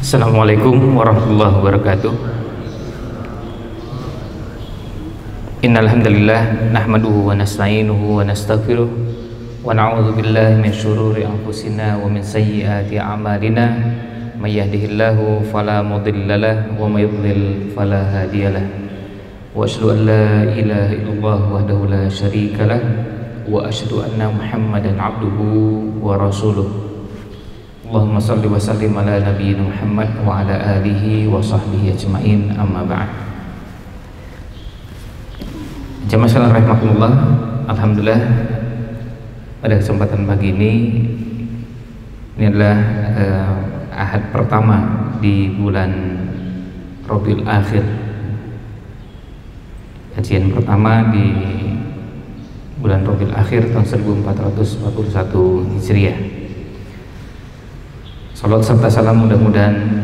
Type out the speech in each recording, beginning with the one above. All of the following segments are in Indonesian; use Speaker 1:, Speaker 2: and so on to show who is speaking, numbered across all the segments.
Speaker 1: Assalamualaikum warahmatullahi wabarakatuh. Innal hamdalillah nahmaduhu wa nasta'inuhu wa nastaghfiruh wa na'udzu billahi min syururi anfusina wa min sayyiati a'malina may yahdihillahu fala mudhillalah wa may yudhlil fala hadiyalah wa asyhadu an la ilaha illallah wahdahu la syarikalah wa asyhadu anna Muhammadan abduhu wa rasuluh. Allahumma salli wa sallim ala nabiyyina Muhammad wa ala alihi wa sahbihi ajma'in, amma ba'd. Jamaah sekalian rahimakumullah, alhamdulillah pada kesempatan pagi ini adalah ahad pertama di bulan Rabiul Akhir, kajian pertama di bulan Rabiul Akhir tahun 1441 Hijriah. Salat serta salam mudah-mudahan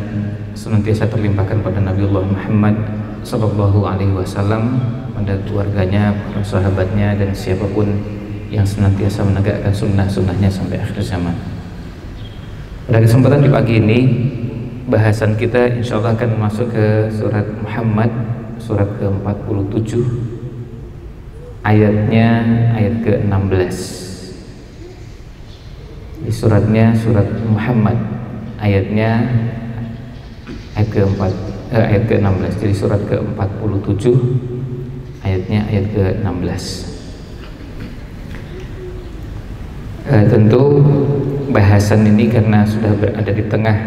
Speaker 1: senantiasa terlimpahkan pada Nabiullah Muhammad sallallahu alaihi wasallam, pada keluarganya, para sahabatnya, dan siapapun yang senantiasa menegakkan sunnah-sunnahnya sampai akhir zaman. Pada kesempatan di pagi ini, bahasan kita insya Allah akan masuk ke surat Muhammad, surat ke-47, ayatnya ayat ke-16. Di suratnya surat Muhammad, ayatnya ayat ke-16. Jadi surat ke-47 ayatnya ayat ke-16. Tentu bahasan ini karena sudah berada di tengah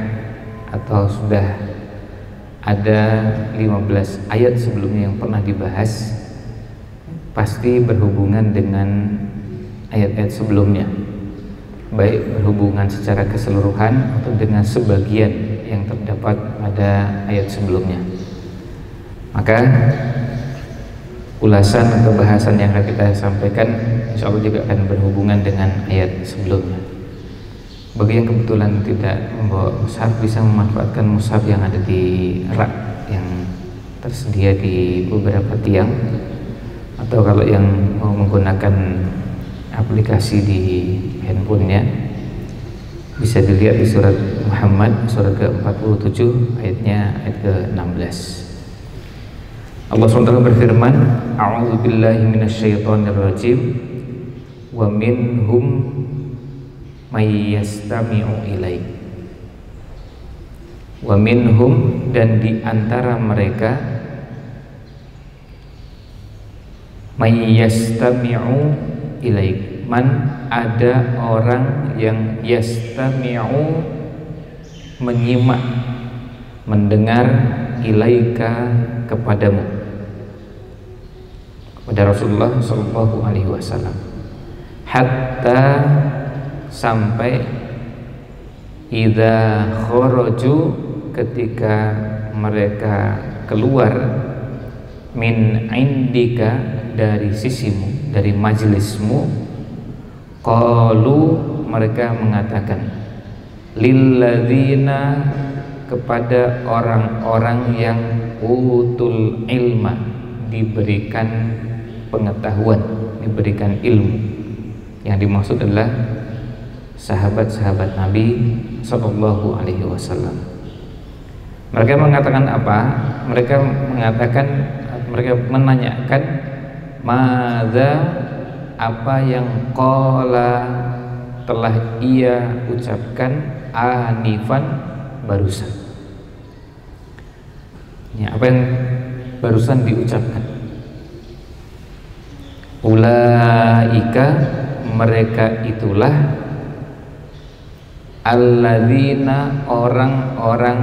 Speaker 1: atau sudah ada 15 ayat sebelumnya yang pernah dibahas, pasti berhubungan dengan ayat-ayat sebelumnya, baik berhubungan secara keseluruhan atau dengan sebagian yang terdapat pada ayat sebelumnya. Maka ulasan atau bahasan yang akan kita sampaikan insya Allah juga akan berhubungan dengan ayat sebelumnya. Bagi yang kebetulan tidak membawa mushaf, bisa memanfaatkan mushaf yang ada di rak yang tersedia di beberapa tiang, atau kalau yang mau menggunakan aplikasi di handphonenya bisa dilihat di surat Muhammad surat ke-47 ayatnya ayat ke-16. Allah SWT berfirman, a'udzu billahi minasyaitonir rajim, wa minhum may yastami'u ilaik. Wa minhum, dan di antara mereka, may yastami'u ilaik, man, ada orang yang yastami'u, menyimak, mendengar, ilaika, kepadamu, kepada Rasulullah sallallahu alaihi wasallam, hatta, sampai, idza kharaju, ketika mereka keluar, min indika, dari sisimu, dari majelismu, qalu, mereka mengatakan, lilladzina, kepada orang-orang yang utul ilma, diberikan pengetahuan, diberikan ilmu. Yang dimaksud adalah sahabat-sahabat Nabi sallallahu alaihi wasallam. Mereka mengatakan apa? Mereka mengatakan, mereka menanyakan, madza, apa yang qala, telah ia ucapkan, anifan, barusan. Ya, apa yang barusan diucapkan? Ulaika, mereka itulah, alladzina, orang-orang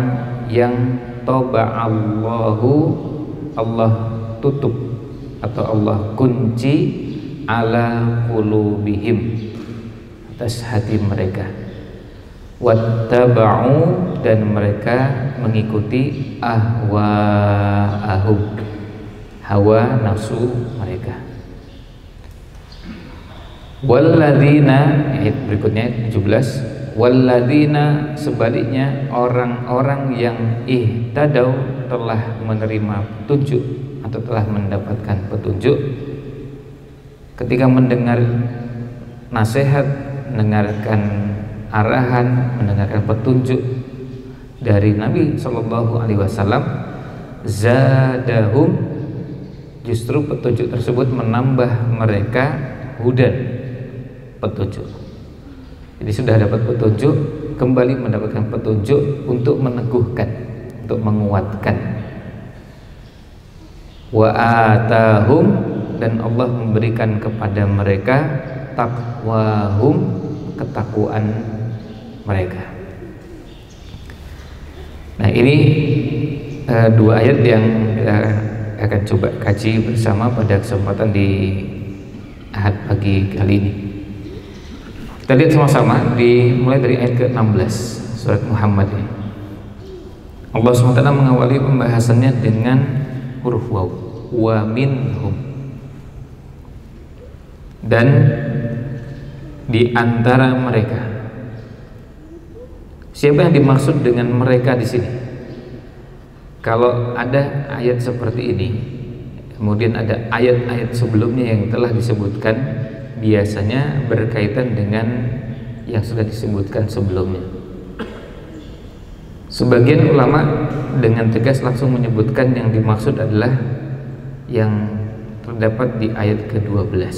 Speaker 1: yang taba'allahu, Allah tutup atau Allah kunci, ala qulubihim, atas hati mereka, wattaba'u, dan mereka mengikuti ahwa'ahum, hawa nafsu mereka. Walladzina, ayat berikutnya 17, walladzina, sebaliknya orang-orang yang ihtadau, telah menerima petunjuk atau telah mendapatkan petunjuk, ketika mendengar nasihat, mendengarkan arahan, mendengarkan petunjuk, dari Nabi Shallallahu Alaihi Wasallam, zadahum, justru petunjuk tersebut menambah mereka hudan, petunjuk. Jadi sudah dapat petunjuk, kembali mendapatkan petunjuk untuk meneguhkan, untuk menguatkan. Wa atahum, dan Allah memberikan kepada mereka taqwahum, ketakwaan mereka. Nah, ini dua ayat yang kita akan coba kaji bersama pada kesempatan di Ahad pagi kali ini. Kita lihat sama-sama mulai dari ayat ke-16 surat Muhammad ini. Allah SWT mengawali pembahasannya dengan huruf waw, wa minhum, dan di antara mereka. Siapa yang dimaksud dengan mereka di sini? Kalau ada ayat seperti ini, kemudian ada ayat-ayat sebelumnya yang telah disebutkan, biasanya berkaitan dengan yang sudah disebutkan sebelumnya. Sebagian ulama dengan tegas langsung menyebutkan yang dimaksud adalah yang terdapat di ayat ke-12,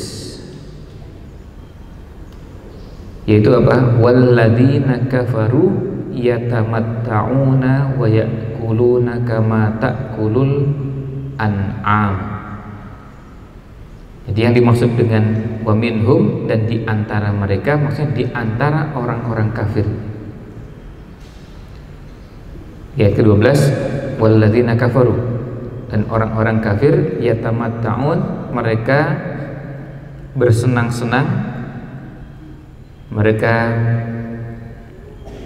Speaker 1: yaitu apa? Walladzina kafaru yatamatta'una wa ya'kuluna kama ta'kulul an'am. Jadi yang dimaksud dengan wa minhum, dan di antara mereka, maksudnya di antara orang-orang kafir. Ayat ke-12, walladzina kafaru, dan orang-orang kafir, yatamatta'un, mereka bersenang-senang, mereka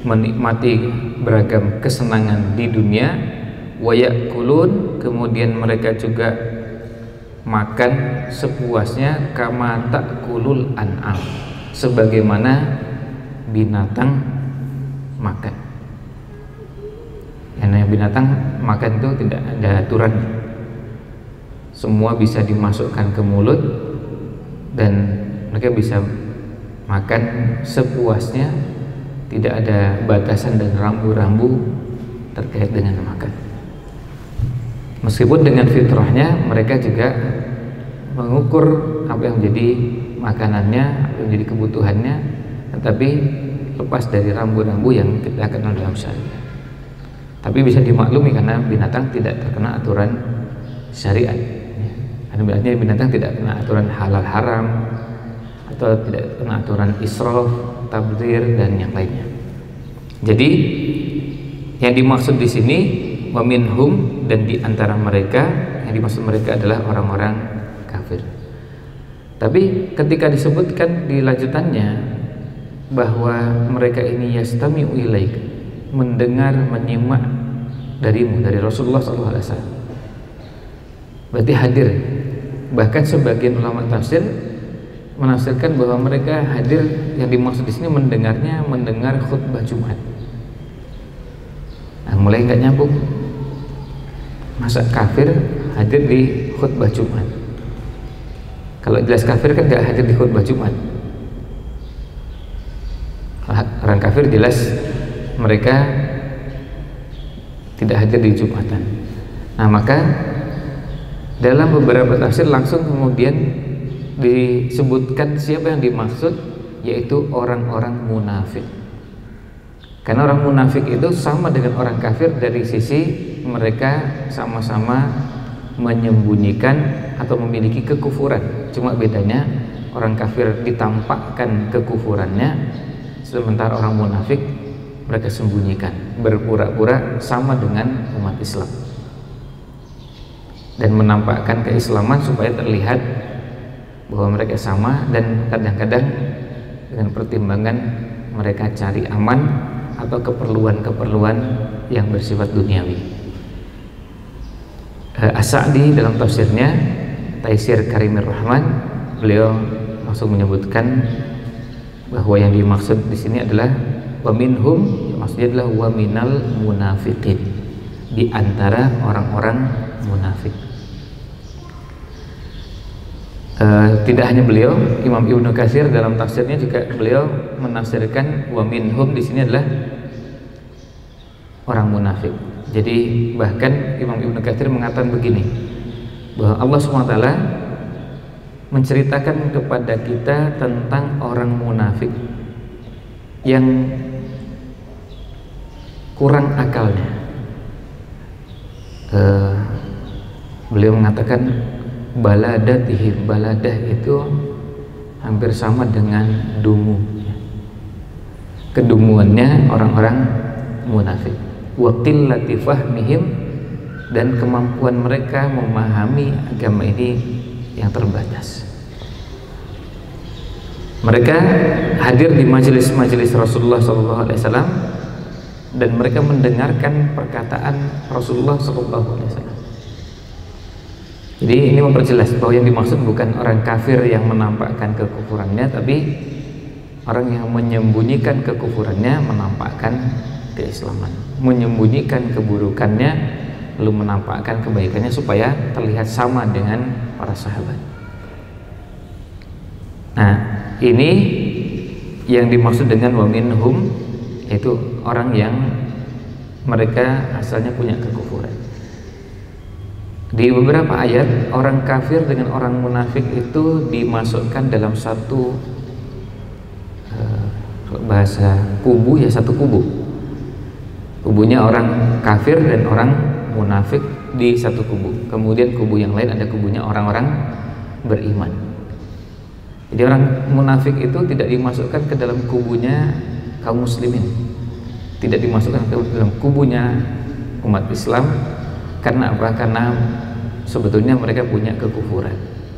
Speaker 1: menikmati beragam kesenangan di dunia, wa ya'kulun, kemudian mereka juga makan sepuasnya, kama ta'kulul an'am, sebagaimana binatang makan. Karena binatang makan itu tidak ada aturan, semua bisa dimasukkan ke mulut dan mereka bisa makan sepuasnya, tidak ada batasan dan rambu-rambu terkait dengan makan. Meskipun dengan fitrahnya mereka juga mengukur apa yang menjadi makanannya, apa yang menjadi kebutuhannya, tetapi lepas dari rambu-rambu yang kita kenal dalam syariat. Tapi bisa dimaklumi karena binatang tidak terkena aturan syariat. Karena binatang tidak kena aturan halal haram, atau tidak kena aturan israf, tabdzir, dan yang lainnya. Jadi yang dimaksud di sini wa minhum, dan di antara mereka, yang dimaksud mereka adalah orang-orang kafir. Tapi ketika disebutkan di lanjutannya bahwa mereka ini yastami'u ilaik, mendengar, menyimak darimu, dari Rasulullah SAW, berarti hadir. Bahkan sebagian ulama tafsir menafsirkan bahwa mereka hadir, yang dimaksud di sini mendengarnya, mendengar khutbah Jumat. Nah, mulai nggak nyambung. Masa kafir hadir di khutbah Jumat? Kalau jelas kafir kan nggak hadir di khutbah Jumat. Orang kafir jelas mereka tidak hadir di Jumatan. Nah, maka dalam beberapa tafsir langsung kemudian disebutkan siapa yang dimaksud, yaitu orang-orang munafik. Karena orang munafik itu sama dengan orang kafir dari sisi mereka sama-sama menyembunyikan atau memiliki kekufuran. Cuma bedanya orang kafir ditampakkan kekufurannya, sementara orang munafik mereka sembunyikan, berpura-pura sama dengan umat Islam dan menampakkan keislaman supaya terlihat bahwa mereka sama, dan kadang-kadang dengan pertimbangan mereka cari aman atau keperluan-keperluan yang bersifat duniawi. As-Sa'di dalam tafsirnya Taisir Karimir Rahman, beliau langsung menyebutkan bahwa yang dimaksud di sini adalah wa minhum, maksudnya adalah wa minal munafiqin, di antara orang-orang munafik. Tidak hanya beliau, Imam Ibnu Katsir dalam tafsirnya juga beliau menafsirkan wa minhum di sini adalah orang munafik. Jadi bahkan Imam Ibnu Katsir mengatakan begini, bahwa Allah SWT menceritakan kepada kita tentang orang munafik yang kurang akalnya. Beliau mengatakan baladatihim, baladah itu hampir sama dengan dungu, kedunguannya orang-orang munafik. Wa qillati fahmihim, dan kemampuan mereka memahami agama ini yang terbatas. Mereka hadir di majelis-majelis Rasulullah SAW dan mereka mendengarkan perkataan Rasulullah SAW. Jadi ini memperjelas bahwa yang dimaksud bukan orang kafir yang menampakkan kekufurannya, tapi orang yang menyembunyikan kekufurannya menampakkan keislaman, menyembunyikan keburukannya lalu menampakkan kebaikannya supaya terlihat sama dengan para sahabat. Nah, ini yang dimaksud dengan wa minhum, yaitu orang yang mereka asalnya punya kekufuran. Di beberapa ayat orang kafir dengan orang munafik itu dimasukkan dalam satu bahasa kubu, ya satu kubu. Kubunya orang kafir dan orang munafik di satu kubu. Kemudian kubu yang lain ada kubunya orang-orang beriman. Jadi orang munafik itu tidak dimasukkan ke dalam kubunya kaum muslimin, tidak dimasukkan ke dalam kubunya umat Islam. Karena apa? Karena sebetulnya mereka punya kekufuran,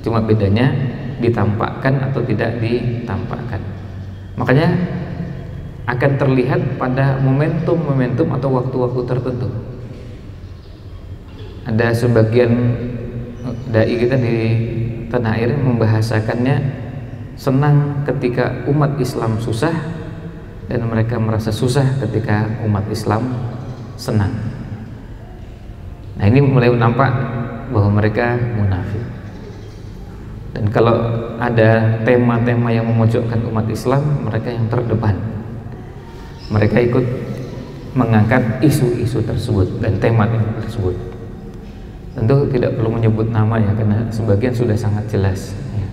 Speaker 1: cuma bedanya ditampakkan atau tidak ditampakkan. Makanya akan terlihat pada momentum-momentum atau waktu-waktu tertentu. Ada sebagian dai kita di tanah air membahasakannya senang ketika umat Islam susah, dan mereka merasa susah ketika umat Islam senang. Nah, ini mulai nampak bahwa mereka munafik. Dan kalau ada tema-tema yang memojokkan umat Islam, mereka yang terdepan. Mereka ikut mengangkat isu-isu tersebut dan tema-tema tersebut. Tentu tidak perlu menyebut nama ya, karena sebagian sudah sangat jelas ya.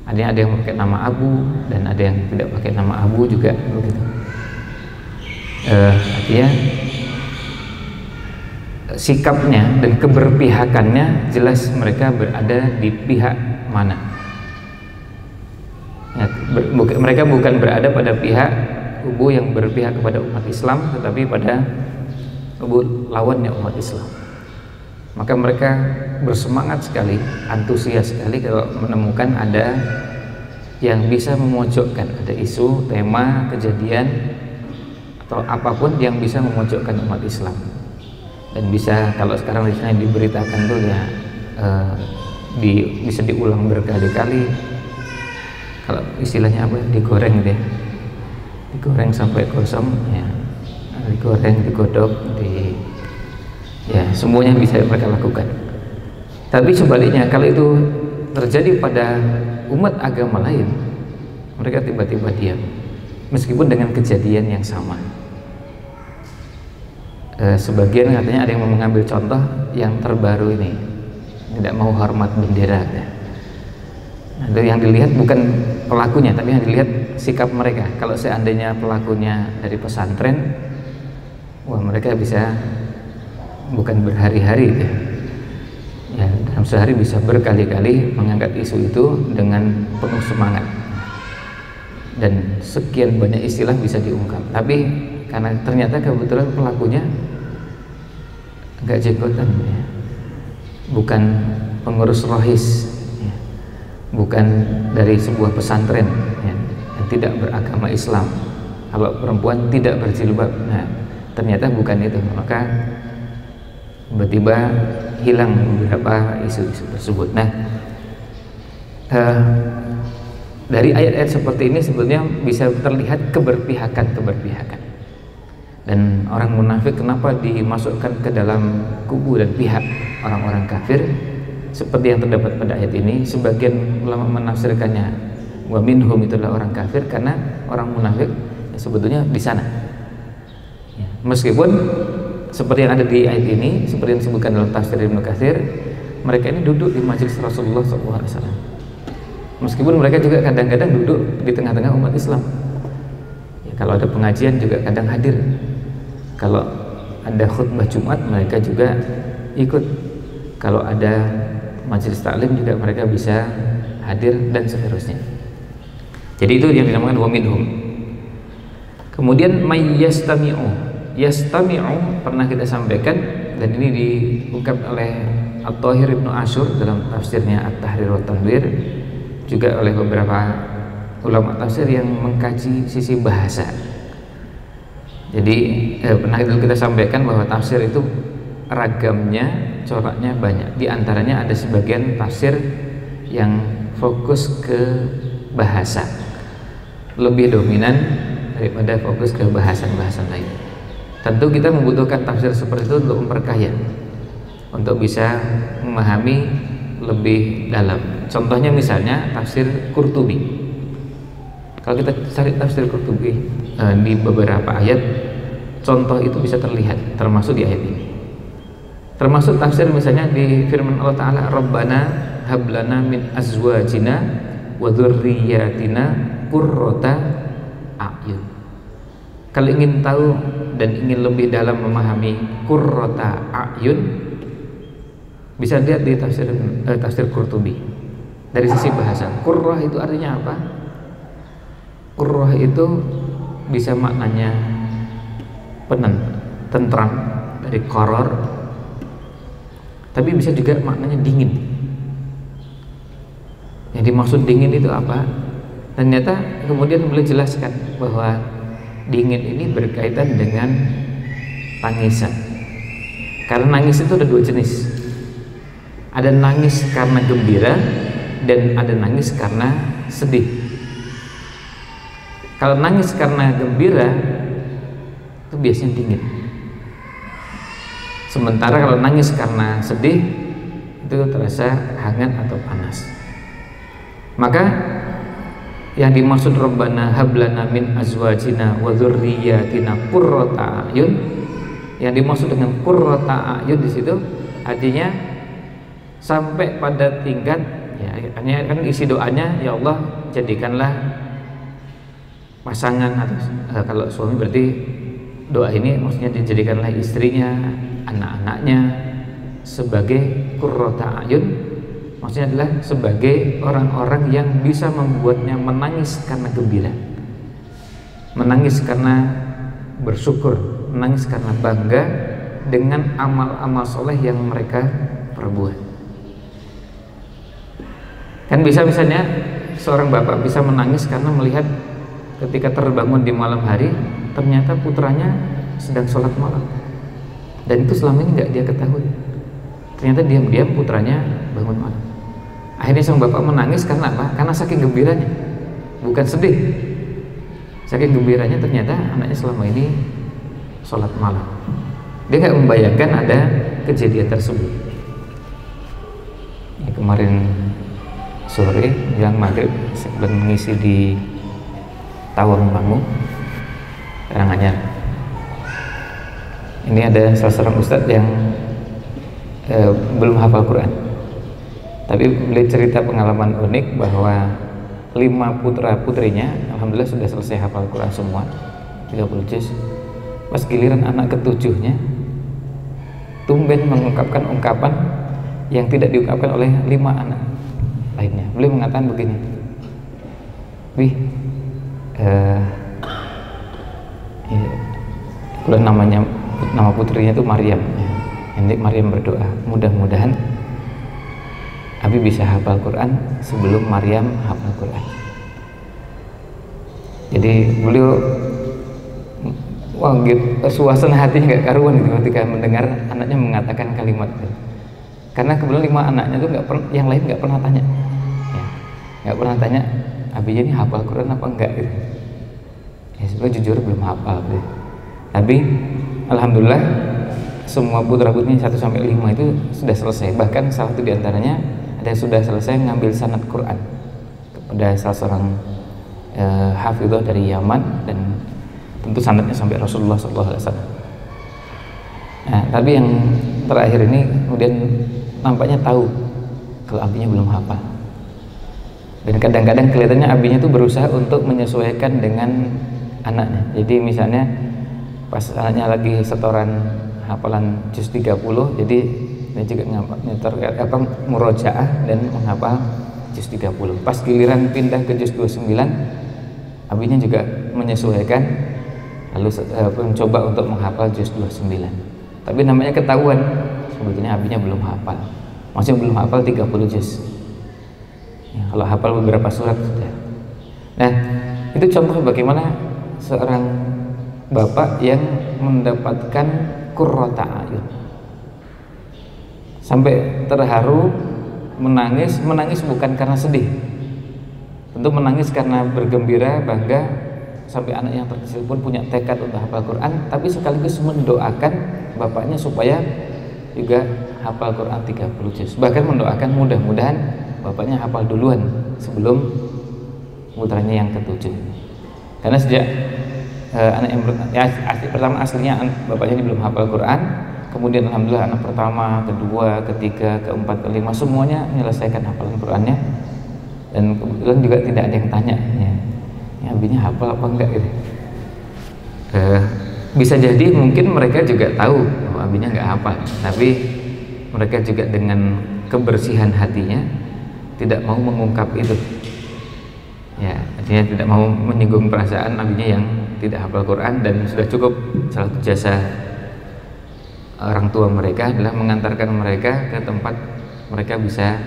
Speaker 1: Ada yang pakai nama Abu dan ada yang tidak pakai nama Abu juga begitu. Artinya sikapnya dan keberpihakannya jelas mereka berada di pihak mana ya, mereka bukan berada pada pihak kubu yang berpihak kepada umat Islam, tetapi pada kubu lawannya umat Islam. Maka mereka bersemangat sekali, antusias sekali kalau menemukan ada yang bisa memojokkan, ada isu, tema, kejadian atau apapun yang bisa memojokkan umat Islam. Dan bisa, kalau sekarang misalnya diberitakan tuh ya bisa diulang berkali-kali. Kalau istilahnya apa? Digoreng deh, digoreng sampai kosong ya, digoreng, digodok, ya semuanya bisa mereka lakukan. Tapi sebaliknya, kalau itu terjadi pada umat agama lain, mereka tiba-tiba diam meskipun dengan kejadian yang sama. Sebagian katanya ada yang mau mengambil contoh yang terbaru ini, tidak mau hormat bendera. Nah, yang dilihat bukan pelakunya, tapi yang dilihat sikap mereka. Kalau seandainya pelakunya dari pesantren, wah mereka bisa bukan berhari-hari ya, dalam sehari bisa berkali-kali mengangkat isu itu dengan penuh semangat, dan sekian banyak istilah bisa diungkap. Tapi karena ternyata kebetulan pelakunya agak jenggotan ya, bukan pengurus rohis ya, bukan dari sebuah pesantren ya, yang tidak beragama Islam. Kalau perempuan tidak berjilbab, nah ternyata bukan itu. Maka tiba-tiba hilang beberapa isu-isu tersebut. Nah, dari ayat-ayat seperti ini sebetulnya bisa terlihat keberpihakan. Dan orang munafik kenapa dimasukkan ke dalam kubu dan pihak orang-orang kafir seperti yang terdapat pada ayat ini? Sebagian ulama menafsirkannya wa minhum itu adalah orang kafir, karena orang munafik ya sebetulnya di sana Ya, meskipun seperti yang ada di ayat ini, seperti yang disebutkan dalam tafsir Ibnu Katsir, mereka ini duduk di majelis Rasulullah SAW. Meskipun mereka juga kadang-kadang duduk di tengah-tengah umat Islam. Ya, kalau ada pengajian juga kadang hadir. Kalau ada khutbah Jumat mereka juga ikut. Kalau ada majelis taklim juga mereka bisa hadir dan seterusnya. Jadi itu yang dinamakan wa minhum. Kemudian may yastami'u pernah kita sampaikan, dan ini diungkap oleh At-Thahir Ibnu Asyur dalam tafsirnya At-Tahrir wa Tanwir, juga oleh beberapa ulama tafsir yang mengkaji sisi bahasa. Jadi pernah kita sampaikan bahwa tafsir itu ragamnya, coraknya banyak. Di antaranya ada sebagian tafsir yang fokus ke bahasa, lebih dominan daripada fokus ke bahasan-bahasan lain. Tentu kita membutuhkan tafsir seperti itu untuk memperkaya, untuk bisa memahami lebih dalam. Contohnya misalnya tafsir Qurtubi. Kalau kita cari tafsir Qurtubi di beberapa ayat, contoh itu bisa terlihat, termasuk di ayat ini. Termasuk tafsir misalnya di firman Allah Ta'ala, Rabbana hablana min azwajina wa dzurriyyatina qurrata a'yun. Kalau ingin tahu dan ingin lebih dalam memahami qurrata a'yun, bisa lihat di tafsir Qurtubi. Dari sisi bahasa, qurrah itu artinya apa? Qurrah itu bisa maknanya tentram, dari qaror, tapi bisa juga maknanya dingin. Yang dimaksud dingin itu apa? Ternyata kemudian beliau jelaskan bahwa dingin ini berkaitan dengan tangisan. Karena nangis itu ada dua jenis. Ada nangis karena gembira dan ada nangis karena sedih. Kalau nangis karena gembira itu biasanya dingin. Sementara kalau nangis karena sedih itu terasa hangat atau panas. Maka yang dimaksud Rabbana hablana min azwajina wa dzurriyyatina qurrata a'yun, yang dimaksud dengan qurrata a'yun di situ artinya sampai pada tingkat, ya hanya kan isi doanya, ya Allah jadikanlah pasangan atau kalau suami berarti doa ini maksudnya dijadikanlah istrinya, anak-anaknya sebagai qurrata a'yun. Maksudnya adalah sebagai orang-orang yang bisa membuatnya menangis karena gembira, menangis karena bersyukur, menangis karena bangga dengan amal-amal soleh yang mereka perbuat. Kan bisa misalnya seorang bapak bisa menangis karena melihat ketika terbangun di malam hari ternyata putranya sedang sholat malam, dan itu selama ini nggak dia ketahui. Ternyata diam-diam putranya bangun malam. Akhirnya sang bapak menangis karena apa? Karena saking gembiranya, bukan sedih. Saking gembiranya ternyata anaknya selama ini sholat malam. Dia nggak membayangkan ada kejadian tersebut. Ya, kemarin sore yang maghrib sedang mengisi di Tawangmangu, Karanganyar. Ini ada salah seorang ustadz yang belum hafal Quran, tapi beliau cerita pengalaman unik bahwa 5 putra putrinya alhamdulillah sudah selesai hafal Quran semua 30 juz. Pas giliran anak ke-7-nya tumben mengungkapkan ungkapan yang tidak diungkapkan oleh 5 anak lainnya. Beliau mengatakan begini, kalau nama putrinya itu Maryam. Nanti Maryam berdoa, mudah-mudahan Abi bisa hafal Quran sebelum Maryam hafal Quran. Jadi beliau suasana hatinya nggak karuan gitu ketika mendengar anaknya mengatakan kalimat itu. Karena kebetulan 5 anaknya itu yang lain nggak pernah tanya, nggak pernah tanya Abi ini hafal Quran apa enggak gitu. Ya sebenarnya jujur belum hafal gitu. Tapi alhamdulillah semua putra-putrinya 1 sampai 5 itu sudah selesai. Bahkan salah satu diantaranya ada yang sudah selesai mengambil sanad Quran kepada salah seorang hafidhah dari Yaman, dan tentu sanadnya sampai Rasulullah SAW. Nah, tapi yang terakhir ini kemudian nampaknya tahu kalau abinya belum hafal, dan kadang-kadang kelihatannya abinya tuh berusaha untuk menyesuaikan dengan anaknya. Jadi misalnya pas anaknya lagi setoran hafalan juz 30, jadi dia juga murojaah dan menghafal juz 30. Pas giliran pindah ke juz 29, abinya juga menyesuaikan, lalu mencoba untuk menghafal juz 29. Tapi namanya ketahuan sebetulnya abinya belum hafal, masih belum hafal 30 juz ya, kalau hafal beberapa surat sudah. Nah, itu contoh bagaimana seorang bapak yang mendapatkan qurrata ayun sampai terharu, menangis bukan karena sedih, tentu menangis karena bergembira, bangga, sampai anak yang terkecil pun punya tekad untuk hafal Quran, tapi sekaligus mendoakan bapaknya supaya juga hafal Quran 30 juz. Bahkan mendoakan mudah-mudahan bapaknya hafal duluan sebelum putranya yang ketujuh. Karena sejak anak yang pertama aslinya bapaknya ini belum hafal Quran, kemudian alhamdulillah anak pertama, kedua, ketiga, keempat, kelima semuanya menyelesaikan hafalan Qurannya, dan kebetulan juga tidak ada yang tanya ya abinya hafal apa enggak gitu. Bisa jadi mungkin mereka juga tahu bahwa abinya nggak hafal, tapi mereka juga dengan kebersihan hatinya tidak mau mengungkap itu ya, artinya tidak mau menyinggung perasaan abinya yang tidak hafal Quran. Dan sudah cukup salah satu jasa orang tua mereka adalah mengantarkan mereka ke tempat mereka bisa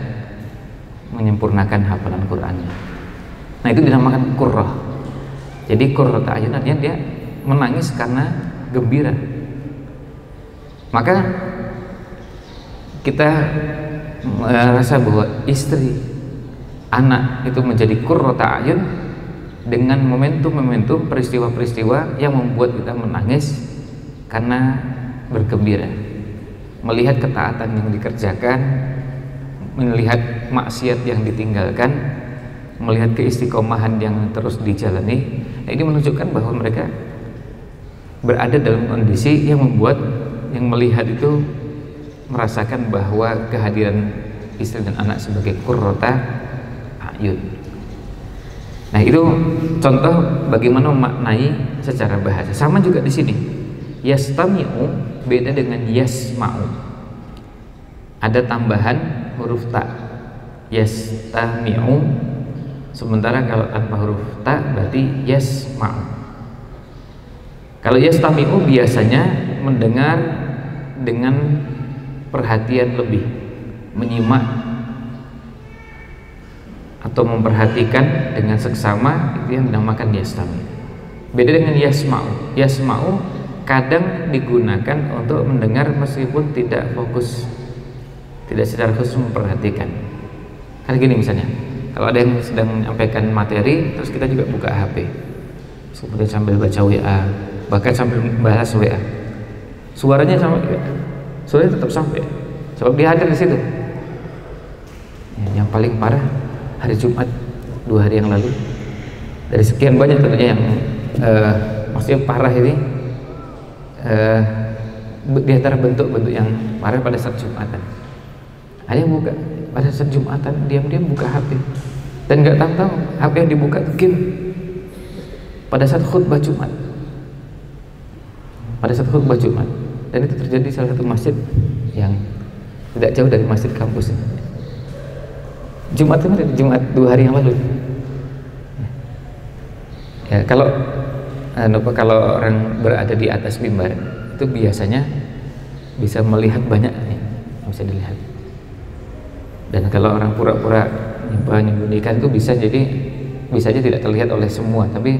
Speaker 1: menyempurnakan hafalan Qurannya. Nah, itu dinamakan qurrah. Jadi qurrata ayun artinya dia menangis karena gembira. Maka kita merasa bahwa istri, anak itu menjadi qurrata ayun dengan momentum-momentum peristiwa-peristiwa yang membuat kita menangis karena bergembira, melihat ketaatan yang dikerjakan, melihat maksiat yang ditinggalkan, melihat keistiqomahan yang terus dijalani. Nah, ini menunjukkan bahwa mereka berada dalam kondisi yang membuat yang melihat itu merasakan bahwa kehadiran istri dan anak sebagai qurrata ayun. Nah, itu contoh bagaimana memaknai secara bahasa. Sama juga di sini. Yastami'u beda dengan yasma'u. Ada tambahan huruf ta. Yastami'u. Sementara kalau tanpa huruf ta berarti yasma'u. Kalau yastami'u biasanya mendengar dengan perhatian lebih, menyimak atau memperhatikan dengan seksama, itu yang dinamakan yastami. Beda dengan yasma'u. Yasma'u kadang digunakan untuk mendengar meskipun tidak fokus, tidak secara khusus memperhatikan. Kan gini misalnya, kalau ada yang sedang menyampaikan materi terus kita juga buka HP, kemudian sambil baca WA, bahkan sambil bahas WA, suaranya sama, suaranya tetap sampai, sebab dia hadir di situ. Yang paling parah hari Jumat 2 hari yang lalu, dari sekian banyak tentunya yang maksudnya parah ini, di antara bentuk-bentuk yang parah pada saat Jumatan, ada yang buka pada saat Jumatan diam-diam buka HP, dan nggak tahu HP yang dibuka game pada saat khutbah Jumat. Pada saat khutbah Jumat, dan itu terjadi di salah satu masjid yang tidak jauh dari masjid kampus. Jumat kemarin, Jumat 2 hari yang lalu. Ya, kalau orang berada di atas mimbar itu biasanya bisa melihat banyak yang bisa dilihat. Dan kalau orang pura-pura menyembunyikan itu bisa aja tidak terlihat oleh semua, tapi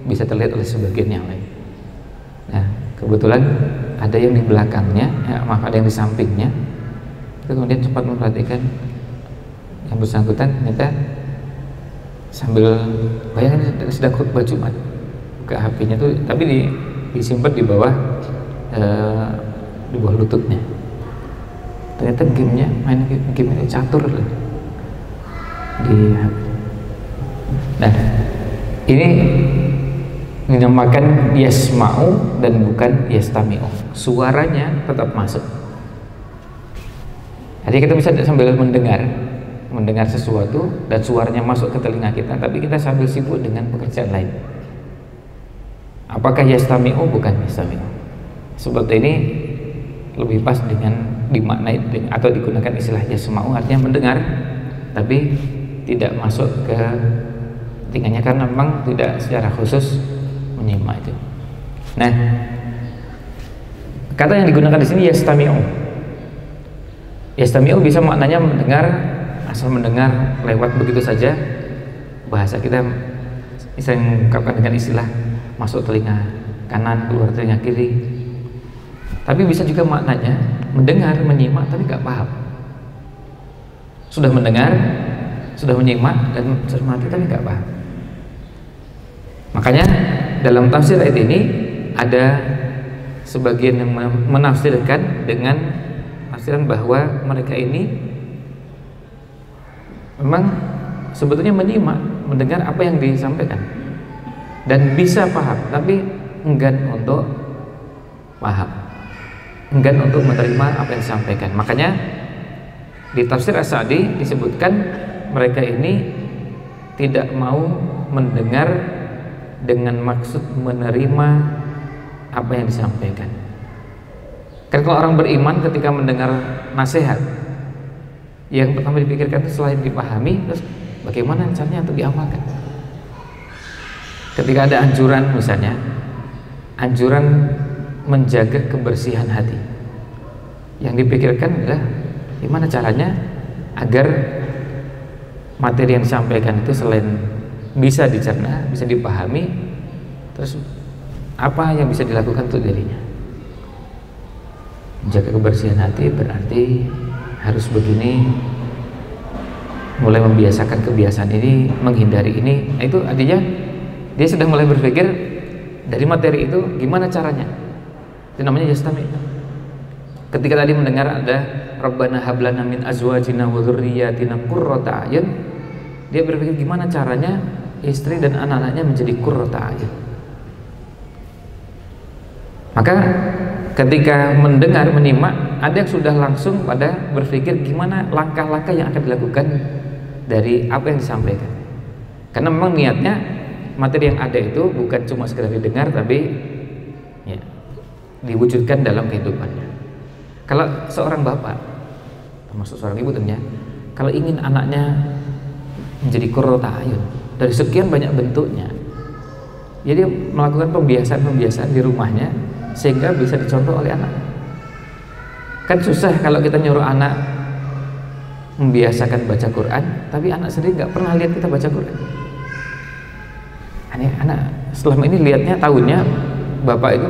Speaker 1: bisa terlihat oleh sebagian yang lain. Nah, kebetulan ada yang di belakangnya, ada yang di sampingnya, itu kemudian cepat memperhatikan yang bersangkutan. Ternyata sambil bayangin sedang khutbah Jumat, buka HP-nya tuh, tapi disimpan di bawah lututnya. Ternyata main game catur di HP. Nah, ini dinamakan yasma'u dan bukan yastami'u. Suaranya tetap masuk. Jadi kita bisa sambil mendengar sesuatu dan suaranya masuk ke telinga kita, tapi kita sambil sibuk dengan pekerjaan lain. Apakah yastami'u? Bukan yastami'u. Seperti ini lebih pas dengan dimaknai atau digunakan istilah yasma'u, artinya mendengar tapi tidak masuk ke telinganya karena memang tidak secara khusus menyimak itu. Nah, kata yang digunakan di sini yastami'u. Yastami'u bisa maknanya mendengar, asal mendengar lewat begitu saja. Bahasa kita bisa mengungkapkan dengan istilah masuk telinga kanan, keluar telinga kiri. Tapi bisa juga maknanya mendengar, menyimak tapi gak paham. Sudah mendengar, sudah menyimak dan cermati tapi gak paham. Makanya dalam tafsir ayat ini ada sebagian yang menafsirkan dengan tafsiran bahwa mereka ini memang sebetulnya menyimak, mendengar apa yang disampaikan dan bisa paham, tapi enggan untuk paham, enggan untuk menerima apa yang disampaikan. Makanya di tafsir As-Sa'di disebutkan mereka ini tidak mau mendengar dengan maksud menerima apa yang disampaikan. Kan kalau orang beriman ketika mendengar nasihat, yang pertama dipikirkan itu selain dipahami, terus bagaimana caranya untuk diamalkan. Ketika ada anjuran, misalnya anjuran menjaga kebersihan hati, yang dipikirkan adalah gimana caranya agar materi yang disampaikan itu selain bisa dicerna, bisa dipahami, terus apa yang bisa dilakukan untuk dirinya. Menjaga kebersihan hati berarti harus begini, mulai membiasakan kebiasaan ini, menghindari ini. Nah, itu artinya dia sudah mulai berpikir dari materi itu gimana caranya. Itu namanya yastami. Ketika tadi mendengar ada Rabbana hablana min azwajina wa dzurriyyatina qurrata a'yun, dia berpikir gimana caranya istri dan anak-anaknya menjadi qurrata a'yun. Maka ketika mendengar, menyimak, ada yang sudah langsung pada berpikir gimana langkah-langkah yang akan dilakukan dari apa yang disampaikan. Karena memang niatnya materi yang ada itu bukan cuma sekedar didengar, tapi ya, diwujudkan dalam kehidupannya. Kalau seorang bapak, termasuk seorang ibu tentunya, kalau ingin anaknya menjadi qurrata a'yun dari sekian banyak bentuknya, jadi melakukan pembiasaan di rumahnya sehingga bisa dicontoh oleh anak. Kan susah kalau kita nyuruh anak membiasakan baca Quran, tapi anak sendiri nggak pernah lihat kita baca Quran. Anak selama ini lihatnya, tahunya bapak itu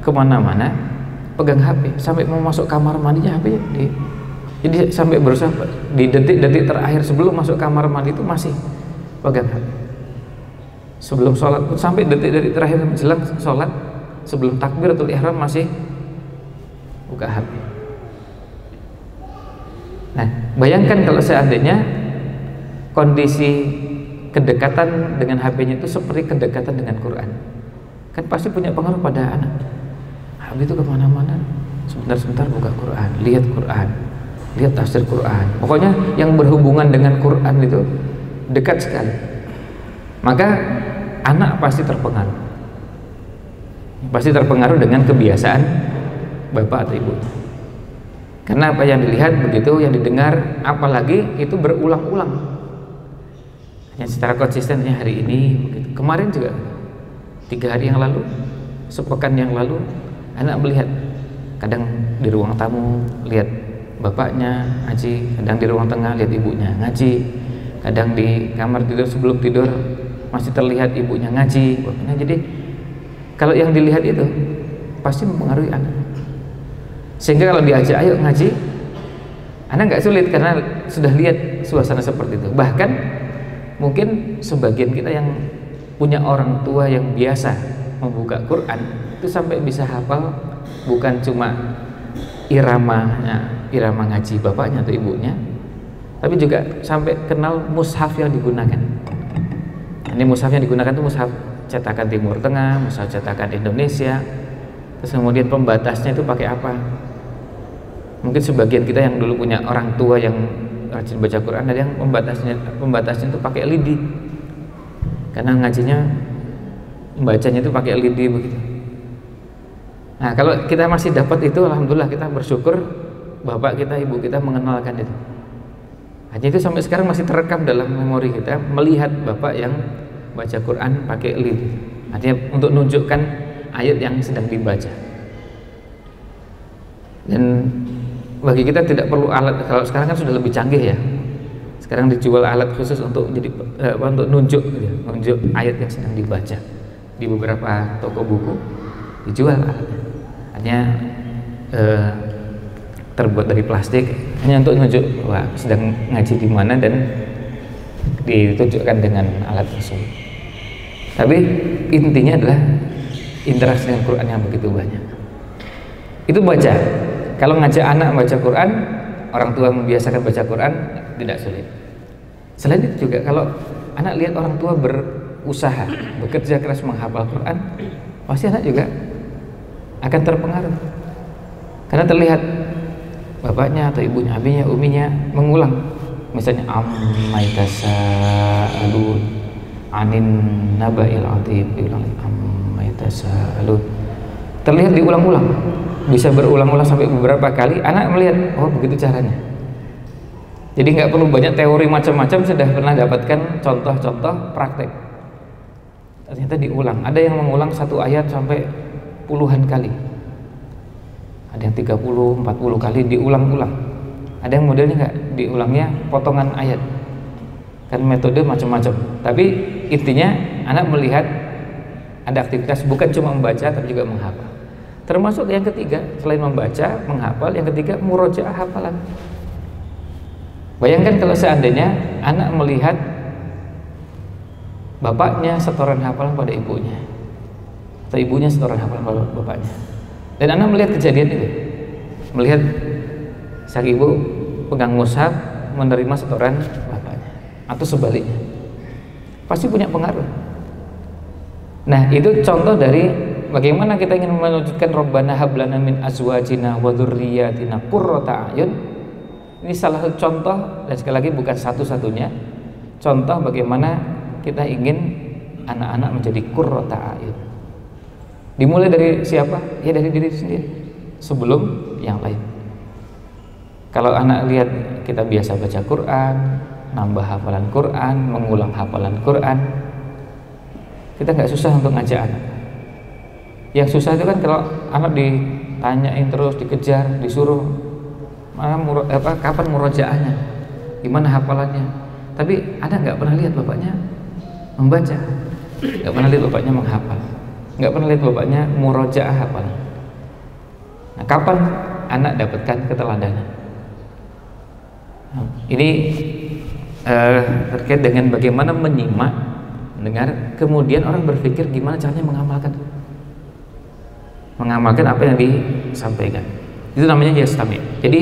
Speaker 1: kemana-mana pegang HP, sampai mau masuk kamar mandinya HP jadi sampai berusaha di detik-detik terakhir sebelum masuk kamar mandi itu masih pegang HP. Sebelum sholat pun sampai detik-detik terakhir menjelang sholat, sebelum takbiratul ihram masih buka HP. Nah, bayangkan kalau seandainya kondisi kedekatan dengan HP-nya itu seperti kedekatan dengan Quran, kan pasti punya pengaruh pada anak. HP itu kemana-mana, sebentar-sebentar buka Quran, lihat tafsir Quran. Pokoknya yang berhubungan dengan Quran itu dekat sekali. Maka anak pasti terpengaruh dengan kebiasaan bapak atau ibu. Karena apa yang dilihat begitu, yang didengar, apalagi itu berulang-ulang. Hanya secara konsistennya hari ini begitu. Kemarin juga 3 hari yang lalu, sepekan yang lalu, anak melihat kadang di ruang tamu lihat bapaknya ngaji, kadang di ruang tengah lihat ibunya ngaji, kadang di kamar tidur sebelum tidur masih terlihat ibunya ngaji. Nah, jadi kalau yang dilihat itu pasti mempengaruhi anak. Sehingga kalau diajak ayo ngaji, anak nggak sulit karena sudah lihat suasana seperti itu. Bahkan mungkin sebagian kita yang punya orang tua yang biasa membuka Quran itu sampai bisa hafal bukan cuma irama ngaji bapaknya atau ibunya, tapi juga sampai kenal mushaf yang digunakan. Ini mushaf yang digunakan itu mushaf cetakan Timur Tengah, mushaf cetakan Indonesia. Terus kemudian pembatasnya itu pakai apa? Mungkin sebagian kita yang dulu punya orang tua yang rajin baca Quran, ada yang pembatasnya itu pakai lidi, karena ngajinya membacanya itu pakai lidi begitu. Nah, kalau kita masih dapat itu, alhamdulillah, kita bersyukur bapak kita, ibu kita mengenalkan itu. Hanya itu sampai sekarang masih terekam dalam memori kita, melihat bapak yang baca Quran pakai lidi, artinya untuk menunjukkan ayat yang sedang dibaca. Dan bagi kita tidak perlu alat. Kalau sekarang kan sudah lebih canggih ya. Sekarang dijual alat khusus untuk untuk nunjuk ayat yang sedang dibaca. Di beberapa toko buku dijual alatnya. Hanya terbuat dari plastik, hanya untuk nunjuk wah sedang ngaji di mana dan ditunjukkan dengan alat tersebut. Tapi intinya adalah interaksi dengan Quran yang begitu banyak. Itu baca. Kalau ngajak anak baca Quran, orang tua membiasakan baca Quran, tidak sulit. Selain itu juga kalau anak lihat orang tua berusaha, bekerja keras menghafal Quran, pasti anak juga akan terpengaruh. Karena terlihat bapaknya atau ibunya, abinya, uminya mengulang. Misalnya ammai tasaalun anin naba'il adzim, diulang ammai tasaalun. Terlihat diulang-ulang. Bisa berulang-ulang sampai beberapa kali, anak melihat, oh begitu caranya. Jadi nggak perlu banyak teori macam-macam, sudah pernah dapatkan contoh-contoh praktek. Ternyata diulang. Ada yang mengulang satu ayat sampai puluhan kali. Ada yang 30, 40 kali diulang-ulang. Ada yang modelnya nggak, diulangnya potongan ayat. Kan metode macam-macam. Tapi intinya anak melihat ada aktivitas, bukan cuma membaca tapi juga menghafal. Termasuk yang ketiga, selain membaca, menghafal, yang ketiga murojaah hafalan. Bayangkan kalau seandainya anak melihat bapaknya setoran hafalan pada ibunya, atau ibunya setoran hafalan pada bapaknya, dan anak melihat kejadian itu, melihat sang ibu pegang mushaf menerima setoran bapaknya, atau sebaliknya, pasti punya pengaruh. Nah, itu contoh dari bagaimana kita ingin mewujudkan Rabbana hablana min azwajina wa dzurriyyatina qurrata a'yun. Ini salah satu contoh, dan sekali lagi bukan satu-satunya contoh bagaimana kita ingin anak-anak menjadi qurrata a'yun. Dimulai dari siapa? Ya dari diri sendiri sebelum yang lain. Kalau anak lihat kita biasa baca Quran, nambah hafalan Quran, mengulang hafalan Quran, kita nggak susah untuk ngajak anak. Yang susah itu kan kalau anak ditanyain terus, dikejar, disuruh kapan murojaahnya, gimana hafalannya. Tapi ada nggak pernah lihat bapaknya membaca, nggak pernah lihat bapaknya menghafal, nggak pernah lihat bapaknya murojaah hafalan. Nah, kapan anak dapatkan keteladanan? Ini terkait dengan bagaimana menyimak, mendengar, kemudian orang berpikir gimana caranya mengamalkan apa yang disampaikan. Itu namanya yastami'. Jadi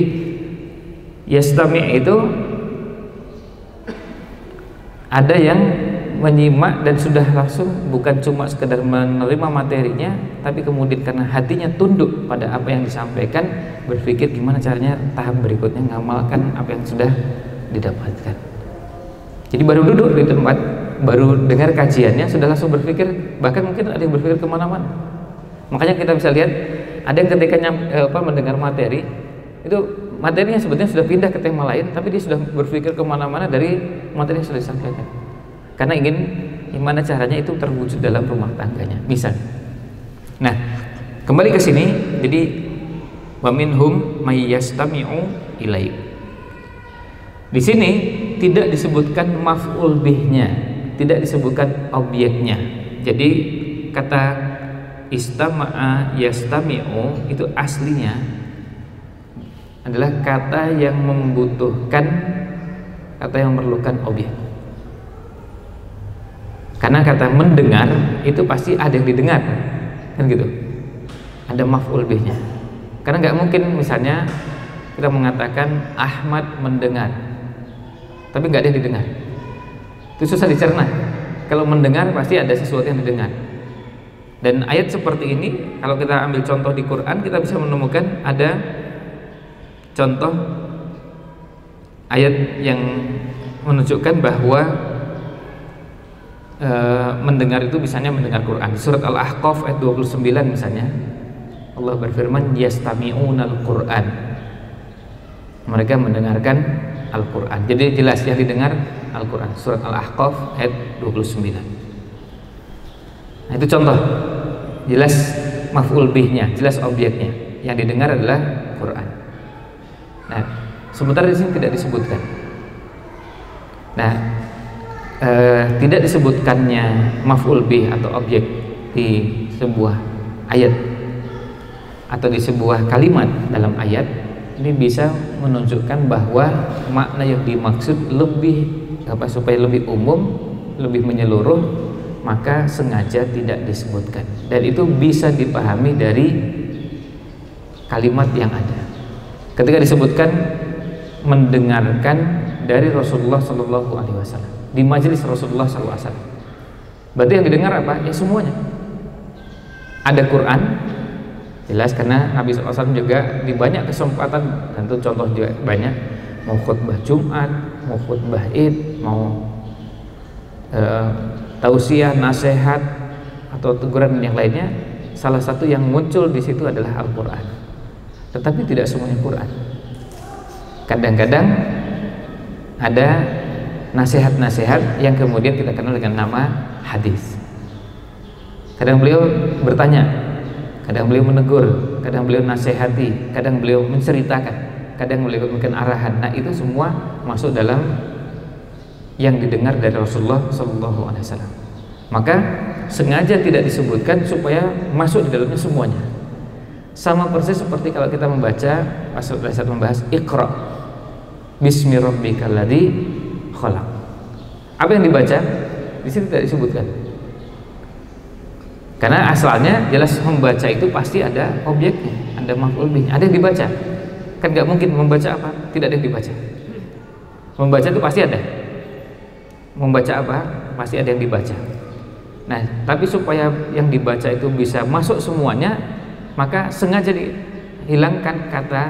Speaker 1: yastami' itu ada yang menyimak dan sudah langsung, bukan cuma sekedar menerima materinya, tapi kemudian karena hatinya tunduk pada apa yang disampaikan, berpikir gimana caranya tahap berikutnya mengamalkan apa yang sudah didapatkan. Jadi baru duduk di tempat, baru dengar kajiannya, sudah langsung berpikir, bahkan mungkin ada yang berpikir kemana-mana. Makanya kita bisa lihat ada yang ketika mendengar materi itu, materinya sebetulnya sudah pindah ke tema lain, tapi dia sudah berpikir kemana-mana dari materi yang sudah disampaikan, karena ingin gimana caranya itu terwujud dalam rumah tangganya. Misal, nah kembali ke sini, jadi wa minhum may yastami'u ilaik. Di sini tidak disebutkan maf'ul bihnya, tidak disebutkan objeknya. Jadi kata istama'a yastami'u itu aslinya adalah kata yang membutuhkan, kata yang memerlukan objek. Karena kata mendengar itu pasti ada yang didengar, kan gitu. Ada maf'ul bihnya. Karena nggak mungkin misalnya kita mengatakan Ahmad mendengar, tapi nggak ada yang didengar. Itu susah dicerna. Kalau mendengar pasti ada sesuatu yang didengar. Dan ayat seperti ini kalau kita ambil contoh di Quran, kita bisa menemukan ada contoh ayat yang menunjukkan bahwa mendengar itu misalnya mendengar Quran. Surat Al-Ahqaf ayat 29 misalnya, Allah berfirman yastami'unal Quran, mereka mendengarkan Al-Quran. Jadi jelas yang didengar Al-Quran. Surat Al-Ahqaf ayat 29. Nah, itu contoh jelas maf'ul bihnya, jelas objeknya, yang didengar adalah Quran. Nah, sementara di sini tidak disebutkan. Nah, tidak disebutkannya maf'ul bih atau objek di sebuah ayat atau di sebuah kalimat dalam ayat, ini bisa menunjukkan bahwa makna yang dimaksud lebih supaya lebih umum, lebih menyeluruh, maka sengaja tidak disebutkan, dan itu bisa dipahami dari kalimat yang ada. Ketika disebutkan mendengarkan dari Rasulullah Shallallahu Alaihi Wasallam di majelis Rasulullah Shallallahu Alaihi Wasallam, berarti yang didengar apa? Ya semuanya. Ada Quran, jelas, karena Nabi SAW juga di banyak kesempatan, tentu contoh juga banyak, mau khutbah Jumat, mau khutbah Id, mau tausiah, nasihat atau teguran yang lainnya, salah satu yang muncul di situ adalah Al-Quran. Tetapi tidak semuanya Quran. Kadang-kadang ada nasihat-nasihat yang kemudian kita kenal dengan nama hadis. Kadang beliau bertanya, kadang beliau menegur, kadang beliau nasihati, kadang beliau menceritakan, kadang beliau memberikan arahan. Nah, itu semua masuk dalam yang didengar dari Rasulullah Sallallahu Alaihi Wasallam. Maka sengaja tidak disebutkan supaya masuk di dalamnya semuanya. Sama persis seperti kalau kita membaca masuk saat membahas Iqra Bismi Rabbikal ladzi khalaq. Apa yang dibaca di sini tidak disebutkan. Karena asalnya jelas membaca itu pasti ada objeknya, ada maf'ul bihnya, ada yang dibaca. Kan nggak mungkin membaca apa tidak ada yang dibaca. Membaca itu pasti ada. Membaca apa pasti ada yang dibaca. Nah, tapi supaya yang dibaca itu bisa masuk semuanya, maka sengaja dihilangkan kata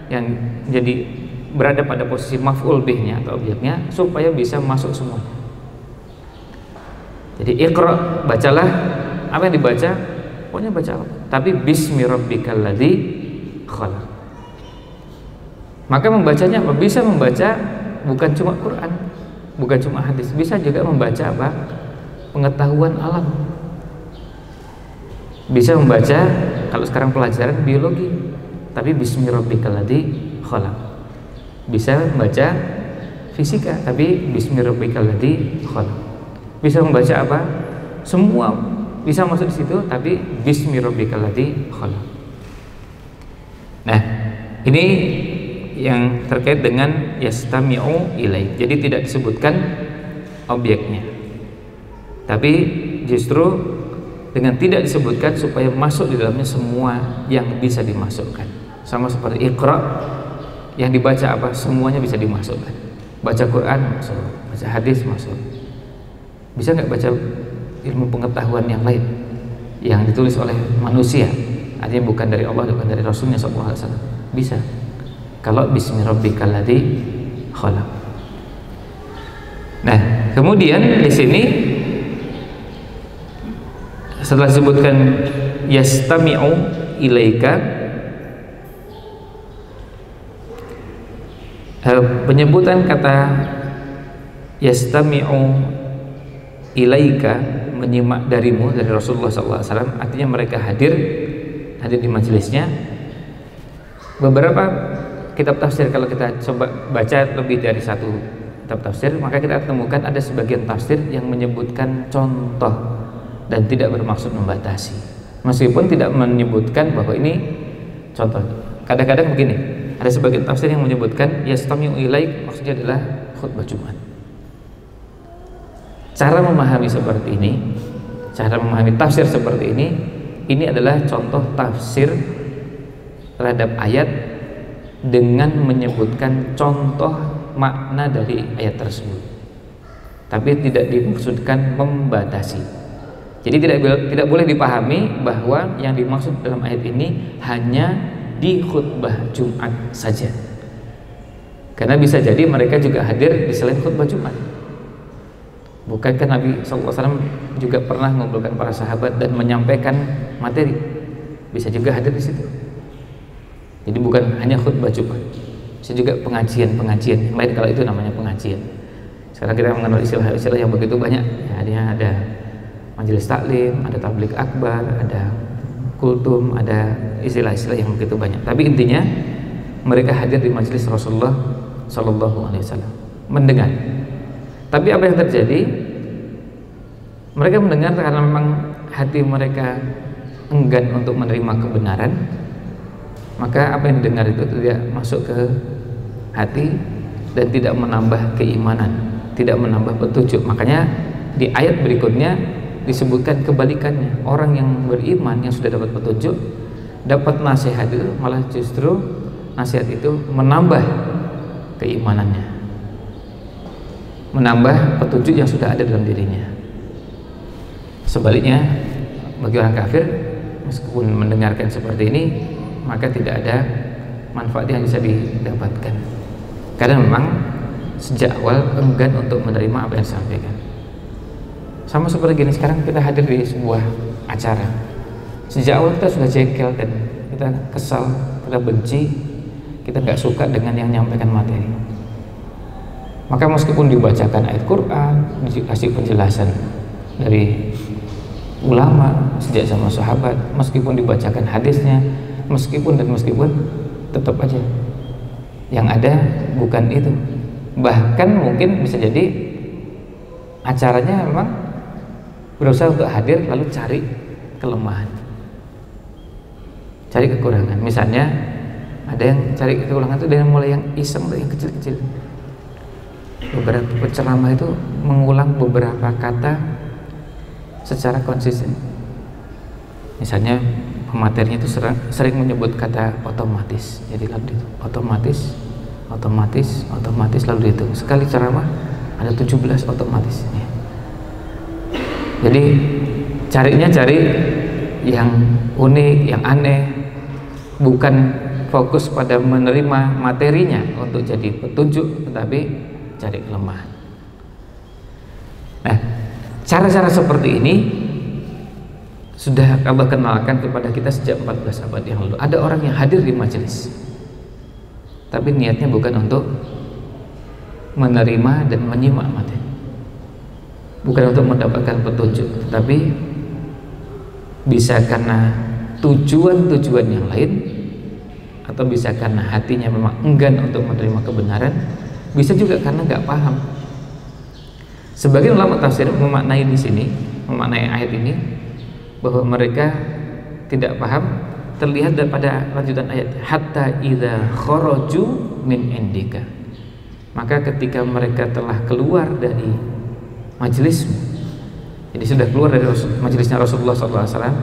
Speaker 1: yang jadi berada pada posisi maf'ul bihnya atau objeknya supaya bisa masuk semuanya. Jadi Iqra, bacalah, apa yang dibaca pokoknya baca apa, tapi bismi rabbikal ladzi khalaq. Maka membacanya apa? Bisa membaca bukan cuma Quran, bukan cuma hadis, bisa juga membaca apa? Pengetahuan alam. Bisa membaca kalau sekarang pelajaran biologi, tapi bismi rabbikal ladzi khalaq. Bisa membaca fisika, tapi bismi rabbikal ladzi khalaq. Bisa membaca apa? Semua bisa masuk di situ, tapi bismi rabbikal ladzi khalaq. Nah, ini yang terkait dengan yastami'u ilaih. Jadi tidak disebutkan objeknya, tapi justru dengan tidak disebutkan supaya masuk di dalamnya semua yang bisa dimasukkan. Sama seperti Iqra, yang dibaca apa? Semuanya bisa dimasukkan. Baca Quran masuk, baca hadis masuk. Bisa nggak baca ilmu pengetahuan yang lain yang ditulis oleh manusia, artinya bukan dari Allah, bukan dari Rasulnya SAW? Bisa. Kalau bismi rabbikal ladzi khalaq. Nah, kemudian di sini setelah disebutkan yastami'u ilaika, penyebutan kata yastami'u ilaika, menyimak darimu, dari Rasulullah SAW, artinya mereka hadir di majelisnya. Beberapa kitab tafsir, kalau kita coba baca lebih dari satu kitab tafsir, maka kita temukan ada sebagian tafsir yang menyebutkan contoh dan tidak bermaksud membatasi, meskipun tidak menyebutkan bahwa ini contoh. Kadang-kadang begini, ada sebagian tafsir yang menyebutkan yastami'u ilaik maksudnya adalah khutbah Jumat. Cara memahami seperti ini, cara memahami tafsir seperti ini adalah contoh tafsir terhadap ayat dengan menyebutkan contoh makna dari ayat tersebut. tapi tidak dimaksudkan membatasi. Jadi tidak boleh dipahami bahwa yang dimaksud dalam ayat ini hanya di khutbah Jumat saja, karena bisa jadi mereka juga hadir di selain khutbah Jumat. Bukankah Nabi SAW juga pernah mengumpulkan para sahabat dan menyampaikan materi? Bisa juga hadir di situ. Jadi bukan hanya khutbah Jumat, bisa juga pengajian yang lain, kalau itu namanya pengajian. Sekarang kita mengenal istilah-istilah yang begitu banyak. Ya, dia ada majelis taklim, ada tabligh akbar, ada kultum, ada istilah-istilah yang begitu banyak. Tapi intinya mereka hadir di majelis Rasulullah Shallallahu Alaihi Wasallam, mendengar. Tapi apa yang terjadi? Mereka mendengar karena memang hati mereka enggan untuk menerima kebenaran, maka apa yang didengar itu tidak masuk ke hati dan tidak menambah keimanan, tidak menambah petunjuk. Makanya di ayat berikutnya disebutkan kebalikannya. Orang yang beriman, yang sudah dapat petunjuk, dapat nasihat itu, malah justru nasihat itu menambah keimanannya, menambah petunjuk yang sudah ada dalam dirinya. Sebaliknya, bagi orang kafir, meskipun mendengarkan seperti ini, maka tidak ada manfaat yang bisa didapatkan, karena memang sejak awal enggan untuk menerima apa yang disampaikan. Sama seperti gini, sekarang kita hadir di sebuah acara, sejak awal kita sudah jengkel dan kita kesal, kita benci, kita nggak suka dengan yang menyampaikan materi. Maka meskipun dibacakan ayat Quran, dikasih penjelasan dari ulama sejak sama sahabat, meskipun dibacakan hadisnya, meskipun tetap aja yang ada bukan itu. Bahkan mungkin bisa jadi acaranya memang berusaha untuk hadir lalu cari kelemahan, cari kekurangan. Misalnya ada yang cari kekurangan itu dari mulai yang iseng, dari yang kecil-kecil. Beberapa penceramah itu mengulang beberapa kata secara konsisten. Misalnya pematerinya itu sering menyebut kata otomatis. Jadi lalu itu otomatis lalu dihitung. Sekali ceramah ada 17 otomatis. Jadi cari yang unik, yang aneh, bukan fokus pada menerima materinya untuk jadi petunjuk, tetapi cari kelemahan. Nah, cara-cara seperti ini sudah Allah kenalkan kepada kita sejak 14 abad yang lalu. Ada orang yang hadir di majelis, tapi niatnya bukan untuk menerima dan menyimak materi, bukan untuk mendapatkan petunjuk, tetapi bisa karena tujuan-tujuan yang lain, atau bisa karena hatinya memang enggan untuk menerima kebenaran, bisa juga karena nggak paham. Sebagian ulama tafsir memaknai di sini, memaknai ayat ini bahwa mereka tidak paham terlihat daripada lanjutan ayat, hatta idza kharaju min indika. Maka ketika mereka telah keluar dari majelismu, jadi sudah keluar dari majelisnya Rasulullah SAW,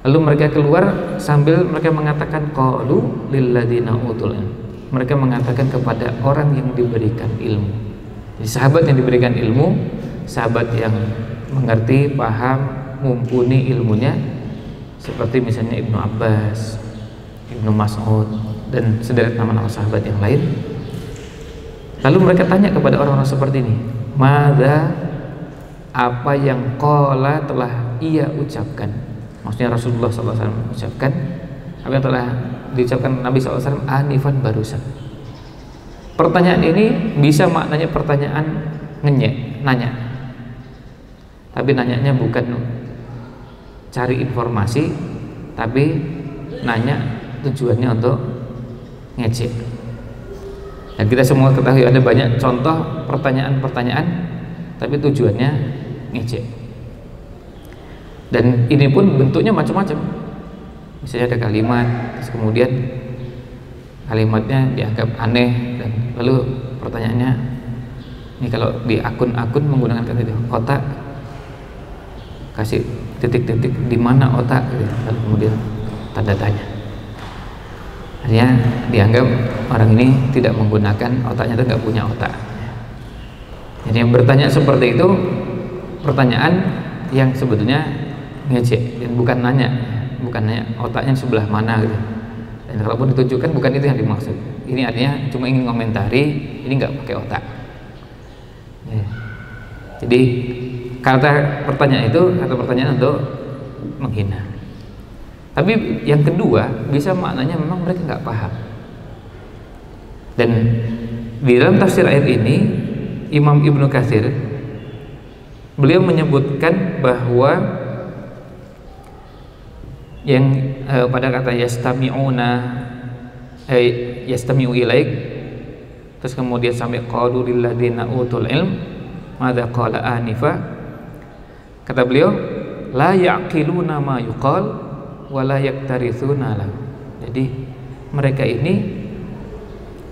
Speaker 1: lalu mereka keluar sambil mereka mengatakan qalu lil ladzina utul ilm. Mereka mengatakan kepada orang yang diberikan ilmu. Jadi sahabat yang diberikan ilmu, sahabat yang mengerti, paham, mumpuni ilmunya, seperti misalnya Ibnu Abbas, Ibnu Mas'ud, dan sederet nama-nama sahabat yang lain. Lalu mereka tanya kepada orang-orang seperti ini, madza, apa yang qala telah ia ucapkan, maksudnya Rasulullah SAW ucapkan, apa yang telah diucapkan Nabi SAW anifan barusan. Pertanyaan ini bisa maknanya pertanyaan ngenyek, nanya, tapi nanyanya bukan cari informasi, tapi nanya tujuannya untuk ngecek. Dan kita semua ketahui ada banyak contoh pertanyaan-pertanyaan, tapi tujuannya ngecek. Dan ini pun bentuknya macam-macam. Misalnya ada kalimat, terus kemudian kalimatnya dianggap aneh, dan lalu pertanyaannya, ini kalau di akun-akun menggunakan kata itu, otak, kasih titik-titik di mana otak, gitu. Lalu kemudian tanda tanya. Artinya dianggap orang ini tidak menggunakan otaknya, itu nggak punya otak. Jadi yang bertanya seperti itu pertanyaan yang sebetulnya ngecek dan bukan nanya otaknya sebelah mana gitu. Dan kalaupun ditunjukkan bukan itu yang dimaksud. Ini artinya cuma ingin komentari, ini nggak pakai otak. Ya. Jadi kata pertanyaan itu atau pertanyaan untuk menghina. Tapi yang kedua bisa maknanya memang mereka nggak paham. Dan di dalam tafsir ayat ini Imam Ibnu Katsir beliau menyebutkan bahwa yang pada kata yastami'u ilaik, terus kemudian sampai qalu lil ladzina utul ilm madza qala anifa, kata beliau la yaqiluna ma yuqal wa la yaktarithuna lahu. Jadi mereka ini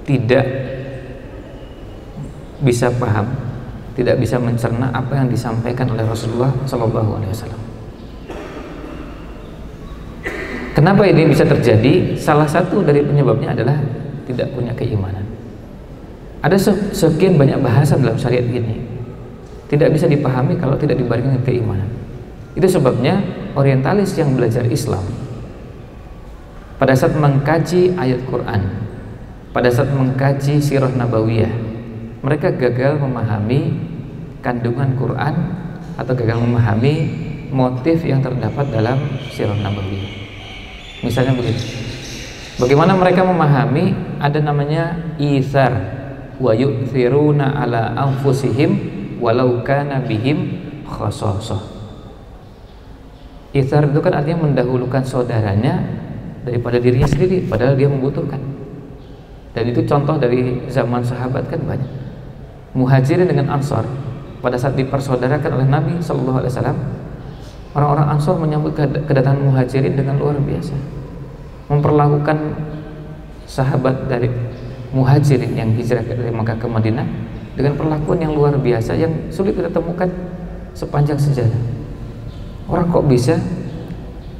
Speaker 1: tidak bisa paham, tidak bisa mencerna apa yang disampaikan oleh Rasulullah SAW. Kenapa ini bisa terjadi? Salah satu dari penyebabnya adalah tidak punya keimanan. Ada sekian banyak bahasan dalam syariat ini tidak bisa dipahami kalau tidak dibarengi dengan keimanan. Itu sebabnya orientalis yang belajar Islam pada saat mengkaji ayat Quran, pada saat mengkaji sirah nabawiyah, mereka gagal memahami kandungan Quran atau gagal memahami motif yang terdapat dalam sirah nabawiyah. Misalnya begini, bagaimana mereka memahami ada namanya itsar wa yu'thiruna ala anfusihim walau kana bihim khasasah. Itsar itu kan artinya mendahulukan saudaranya daripada dirinya sendiri padahal dia membutuhkan. Dan itu contoh dari zaman sahabat kan banyak. Muhajirin dengan Ansar pada saat dipersaudarakan oleh Nabi SAW, orang-orang Ansar menyambut kedatangan Muhajirin dengan luar biasa, memperlakukan sahabat dari Muhajirin yang hijrah dari Makkah ke Madinah dengan perlakuan yang luar biasa yang sulit kita temukan sepanjang sejarah. Orang kok bisa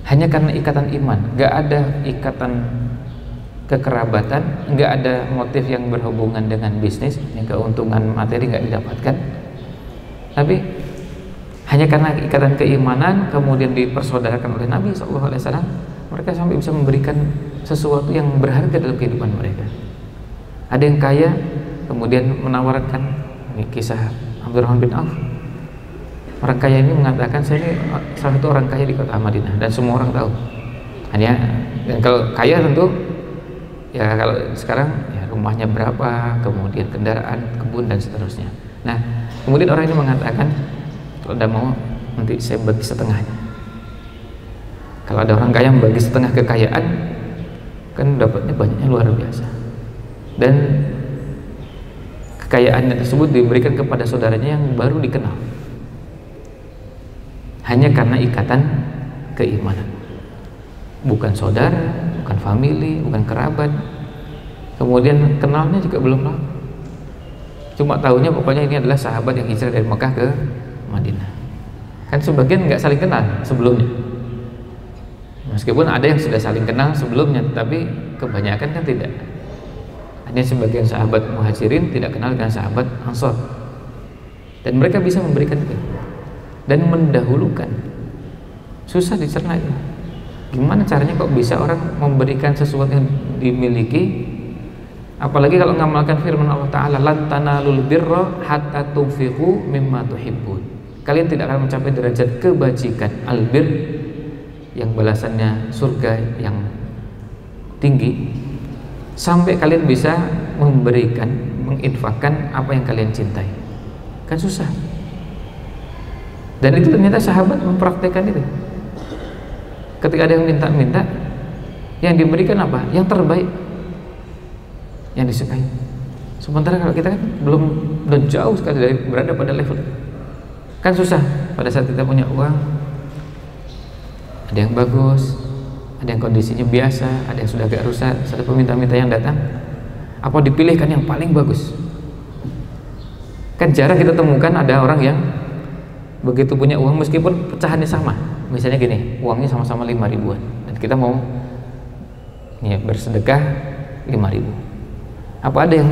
Speaker 1: hanya karena ikatan iman, gak ada ikatan kekerabatan, nggak ada motif yang berhubungan dengan bisnis, yang keuntungan materi nggak didapatkan, tapi hanya karena ikatan keimanan kemudian dipersaudarakan oleh Nabi SAW, mereka sampai bisa memberikan sesuatu yang berharga dalam kehidupan mereka. Ada yang kaya kemudian menawarkan, ini kisah Abdurrahman bin Auf. Orang kaya ini mengatakan, saya ini salah satu orang kaya di kota Madinah dan semua orang tahu. Hanya dan kalau kaya tentu ya, kalau sekarang ya rumahnya berapa, kemudian kendaraan, kebun dan seterusnya. Nah, kemudian orang ini mengatakan, kalau Anda mau nanti saya bagi setengahnya. Kalau ada orang kaya membagi setengah kekayaan, kan dapatnya banyaknya luar biasa. Dan kekayaannya tersebut diberikan kepada saudaranya yang baru dikenal, hanya karena ikatan keimanan. Bukan saudara, bukan family, bukan kerabat. Kemudian kenalnya juga belum lama. Cuma tahunya pokoknya ini adalah sahabat yang hijrah dari Mekah ke Madinah. Kan sebagian nggak saling kenal sebelumnya. Meskipun ada yang sudah saling kenal sebelumnya, tapi kebanyakan kan tidak. Hanya sebagian sahabat Muhajirin tidak kenal dengan sahabat Ansar. Dan mereka bisa memberikan itu dan mendahulukan. Susah dicerna itu. Gimana caranya kok bisa orang memberikan sesuatu yang dimiliki, apalagi kalau mengamalkan firman Allah Ta'ala, lan tanalul birra hatta tunfiqu mimma tuhibbun. Kalian tidak akan mencapai derajat kebajikan albir, yang balasannya surga yang tinggi, sampai kalian bisa memberikan, menginfakkan apa yang kalian cintai. Kan susah. Dan itu ternyata sahabat mempraktekkan itu. Ketika ada yang minta-minta, yang diberikan apa? Yang terbaik, yang disukai. Sementara kalau kita kan belum jauh sekali dari berada pada level, kan susah. Pada saat kita punya uang, ada yang bagus, ada yang kondisinya biasa, ada yang sudah agak rusak, ada peminta-minta yang datang, apa dipilihkan yang paling bagus? Kan jarang kita temukan ada orang yang begitu punya uang meskipun pecahannya sama. Misalnya gini, uangnya sama-sama 5 ribuan dan kita mau ya, bersedekah 5 ribu. Apa ada yang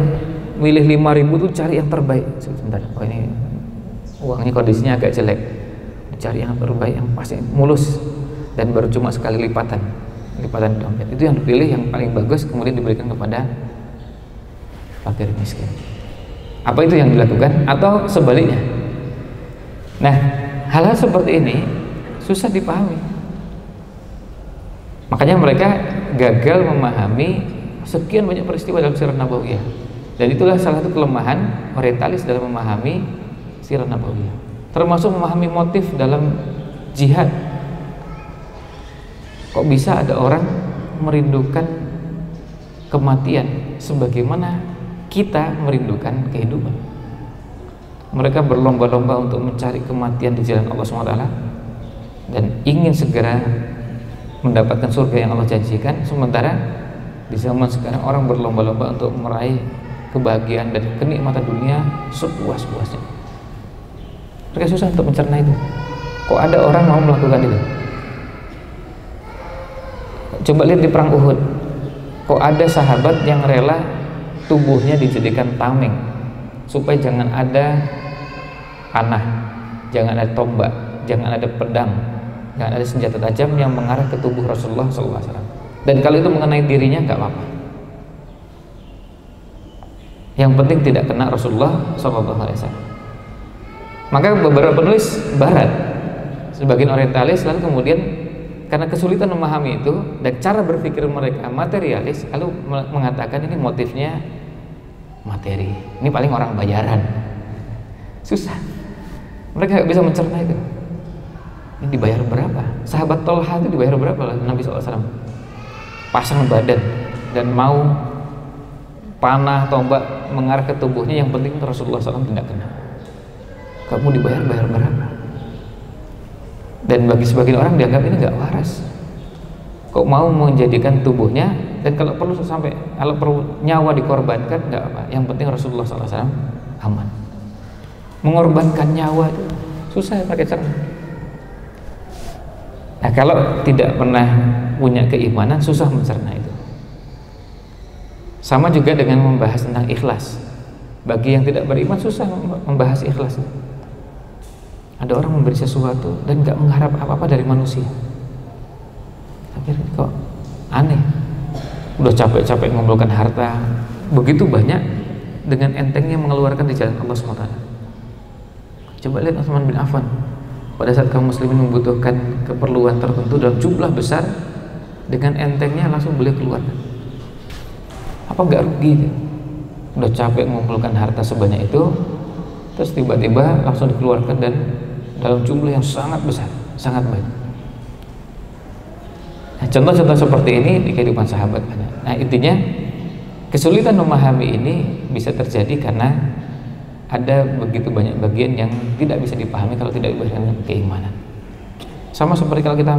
Speaker 1: milih 5.000 tuh cari yang terbaik. Sebentar, oh ini uangnya kondisinya agak jelek, cari yang terbaik yang pasti mulus dan baru cuma sekali lipatan dompet. Itu yang dipilih yang paling bagus, kemudian diberikan kepada fakir miskin. Apa itu yang dilakukan? Atau sebaliknya? Nah, hal-hal seperti ini susah dipahami. Makanya mereka gagal memahami sekian banyak peristiwa dalam sirah nabawiyah. Dan itulah salah satu kelemahan orientalis dalam memahami sirah nabawiyah. Termasuk memahami motif dalam jihad. Kok bisa ada orang merindukan kematian sebagaimana kita merindukan kehidupan? Mereka berlomba-lomba untuk mencari kematian di jalan Allah SWT dan ingin segera mendapatkan surga yang Allah janjikan, sementara di zaman sekarang orang berlomba-lomba untuk meraih kebahagiaan dan kenikmatan dunia sepuas-puasnya. Mereka susah untuk mencerna itu. Kok ada orang mau melakukan itu? Coba lihat di perang Uhud. Kok ada sahabat yang rela tubuhnya dijadikan tameng supaya jangan ada panah, jangan ada tombak, jangan ada pedang, jangan ada senjata tajam yang mengarah ke tubuh Rasulullah SAW. Dan kalau itu mengenai dirinya nggak apa-apa. Yang penting tidak kena Rasulullah SAW. Maka beberapa penulis Barat, sebagian orientalis, lalu kemudian karena kesulitan memahami itu dan cara berpikir mereka materialis, lalu mengatakan ini motifnya materi. Ini paling orang bayaran. Susah. Mereka nggak bisa mencerna itu. Ini dibayar berapa? Sahabat Tolha itu dibayar berapa lah Nabi SAW? Pasang badan dan mau panah tombak mengarah ke tubuhnya, yang penting Rasulullah SAW tidak kena. Kamu dibayar berapa? Dan bagi sebagian orang dianggap ini nggak waras. Kok mau menjadikan tubuhnya, dan kalau perlu nyawa dikorbankan nggak apa. Yang penting Rasulullah SAW aman. Mengorbankan nyawa itu susah pakai cara. Nah, kalau tidak pernah punya keimanan, susah mencerna itu. Sama juga dengan membahas tentang ikhlas. Bagi yang tidak beriman susah membahas ikhlas. Ada orang memberi sesuatu dan nggak mengharap apa-apa dari manusia. Tapi kok aneh. Udah capek-capek mengumpulkan harta, begitu banyak, dengan entengnya mengeluarkan di jalan Allah SWT. Coba lihat Utsman bin Affan. Pada saat kaum muslimin membutuhkan keperluan tertentu dalam jumlah besar, dengan entengnya langsung boleh keluar. Apa nggak rugi? Udah capek mengumpulkan harta sebanyak itu, terus tiba-tiba langsung dikeluarkan dan dalam jumlah yang sangat besar, sangat banyak. Nah, contoh-contoh seperti ini di kehidupan sahabat banyak. Nah, intinya kesulitan memahami ini bisa terjadi karena ada begitu banyak bagian yang tidak bisa dipahami kalau tidak diberikan keimanan. Sama seperti kalau kita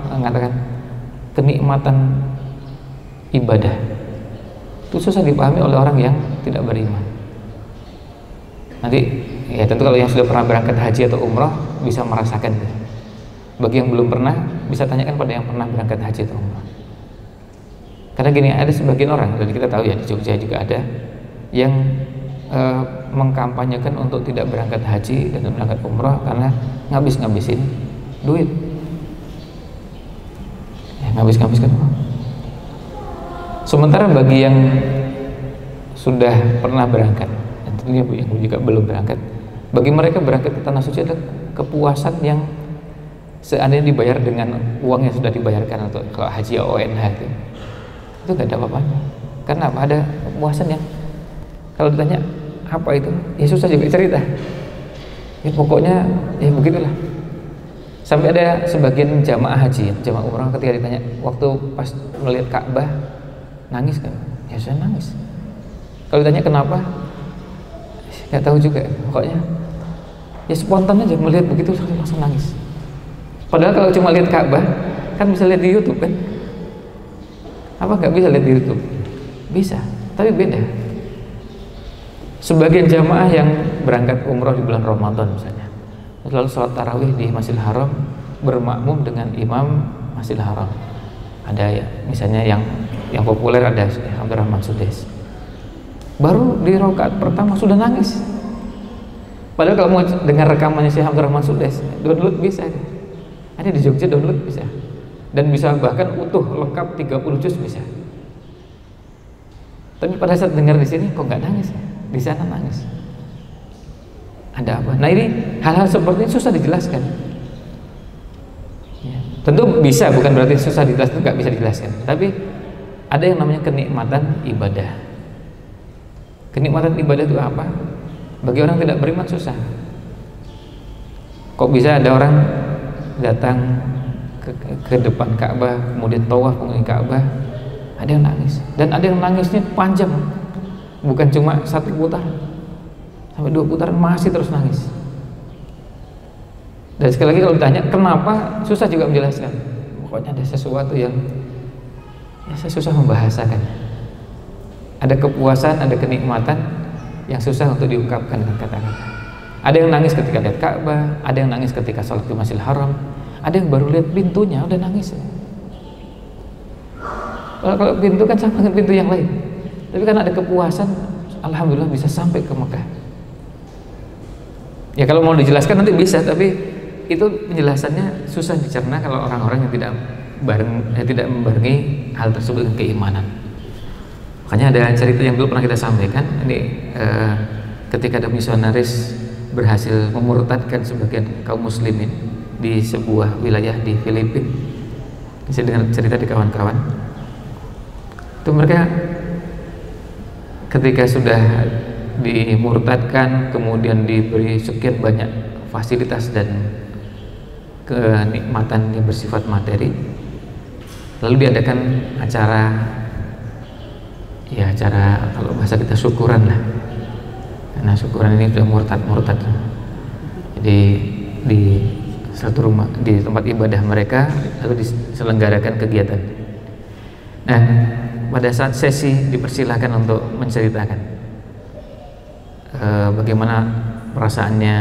Speaker 1: mengatakan kenikmatan ibadah, itu susah dipahami oleh orang yang tidak beriman. Nanti ya tentu kalau yang sudah pernah berangkat haji atau umrah bisa merasakan. Bagi yang belum pernah, bisa tanyakan pada yang pernah berangkat haji atau umrah. Karena gini, ada sebagian orang, dan kita tahu ya di Jogja juga ada yang mengkampanyekan untuk tidak berangkat haji dan berangkat umrah karena ngabis-ngabisin duit. Ya, ngabis-ngabiskan uang. Sementara bagi yang sudah pernah berangkat, dan tentunya yang juga belum berangkat, bagi mereka berangkat ke tanah suci adalah kepuasan yang seandainya dibayar dengan uang yang sudah dibayarkan, atau kalau haji ONH itu nggak ada apa-apanya. Karena apa? Ada kepuasan yang kalau ditanya apa itu, ya susah juga cerita. Ya pokoknya ya begitulah. Sampai ada sebagian jamaah haji, jamaah umrah ketika ditanya waktu pas melihat Ka'bah nangis kan? Ya saya nangis. Kalau ditanya kenapa, nggak tahu juga. Pokoknya ya spontan aja melihat begitu langsung nangis. Padahal kalau cuma lihat Ka'bah kan bisa lihat di YouTube kan? Apa nggak bisa lihat di YouTube? Bisa, tapi beda. Sebagian jamaah yang berangkat umroh di bulan Ramadan misalnya, lalu sholat tarawih di Masjidil Haram bermakmum dengan imam Masjidil Haram. Ada ya, misalnya yang populer ada Abdurrahman Sudais. baru di rakaat pertama sudah nangis. Padahal kalau mau dengar rekamannya Syekh Abdurrahman Sudes, download bisa. Ada di Jogja, download bisa. Dan bisa bahkan utuh lengkap 30 juz bisa. Tapi pada saat dengar di sini kok nggak nangis ya? Di sana nangis. Ada apa? Nah, ini hal-hal seperti ini susah dijelaskan. Ya, tentu bisa, bukan berarti susah dijelaskan, nggak bisa dijelaskan. Tapi ada yang namanya kenikmatan ibadah. Kenikmatan ibadah itu apa? Bagi orang tidak beriman susah. Kok bisa ada orang datang ke depan Ka'bah, kemudian tawaf mengelilingi Ka'bah, ada yang nangis, dan ada yang nangisnya panjang, bukan cuma 1 putaran, sampai 2 putaran masih terus nangis. Dan sekali lagi kalau ditanya kenapa, susah juga menjelaskan. Pokoknya ada sesuatu yang ya, saya susah membahasakan. Ada kepuasan, ada kenikmatan yang susah untuk diungkapkan dengan kata-kata. Ada yang nangis ketika lihat Ka'bah, ada yang nangis ketika sholat di Masjidil Haram, ada yang baru lihat pintunya udah nangis. Kalau pintu kan sama dengan pintu yang lain, tapi karena ada kepuasan, alhamdulillah bisa sampai ke Mekah. Ya kalau mau dijelaskan nanti bisa, tapi itu penjelasannya susah dicerna kalau orang-orang yang tidak membarengi hal tersebut dengan keimanan. Makanya ada cerita yang dulu pernah kita sampaikan, ini ketika ada misionaris berhasil memurtadkan sebagian kaum muslimin di sebuah wilayah di Filipina. Saya dengar cerita di kawan-kawan, itu mereka ketika sudah dimurtadkan, kemudian diberi sekian banyak fasilitas dan kenikmatan yang bersifat materi, lalu diadakan acara kalau bahasa kita syukuran lah, karena syukuran ini sudah murtad. Jadi di satu rumah, di tempat ibadah mereka, lalu diselenggarakan kegiatan. Nah, pada saat sesi dipersilahkan untuk menceritakan bagaimana perasaannya.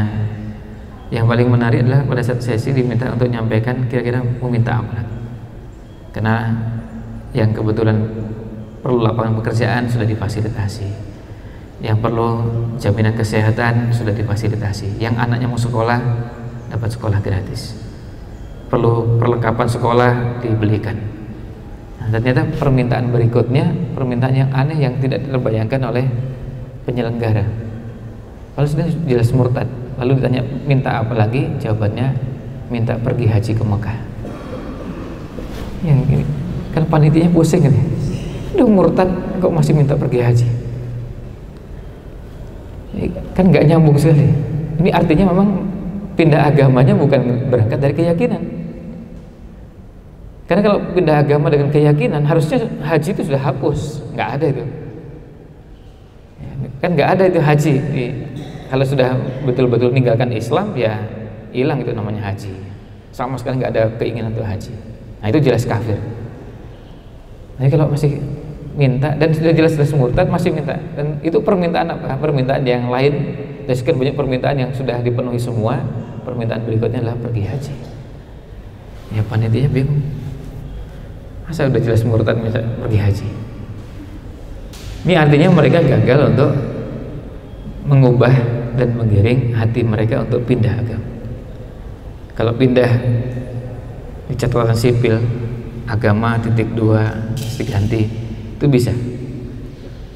Speaker 1: Yang paling menarik adalah pada saat sesi diminta untuk menyampaikan kira-kira mau minta apa. Karena yang kebetulan perlu lapangan pekerjaan sudah difasilitasi, yang perlu jaminan kesehatan sudah difasilitasi, yang anaknya mau sekolah dapat sekolah gratis, perlu perlengkapan sekolah dibelikan. Nah, ternyata permintaan berikutnya permintaan yang aneh yang tidak terbayangkan oleh penyelenggara. Kalau sudah jelas murtad, lalu ditanya minta apa lagi, jawabannya minta pergi haji ke Mekah. Yang gini, kan panitianya pusing ini. Udah murtad kok masih minta pergi haji, kan nggak nyambung sekali. Ini artinya memang pindah agamanya bukan berangkat dari keyakinan. Karena kalau pindah agama dengan keyakinan, harusnya haji itu sudah hapus, nggak ada itu. Kan nggak ada itu haji. Kalau sudah betul-betul meninggalkan Islam, ya hilang itu namanya haji. Sama sekali nggak ada keinginan untuk haji. Nah itu jelas kafir. Jadi kalau masih minta dan sudah jelas-jelas murtad masih minta, dan itu permintaan apa? Permintaan yang lain. Dan sekian banyak permintaan yang sudah dipenuhi semua, permintaan berikutnya adalah pergi haji. Ya panitia bingung, masa udah jelas murtad minta pergi haji. Ini artinya mereka gagal untuk mengubah dan menggiring hati mereka untuk pindah agama. Kalau pindah di catatan sipil agama .2 diganti, itu bisa.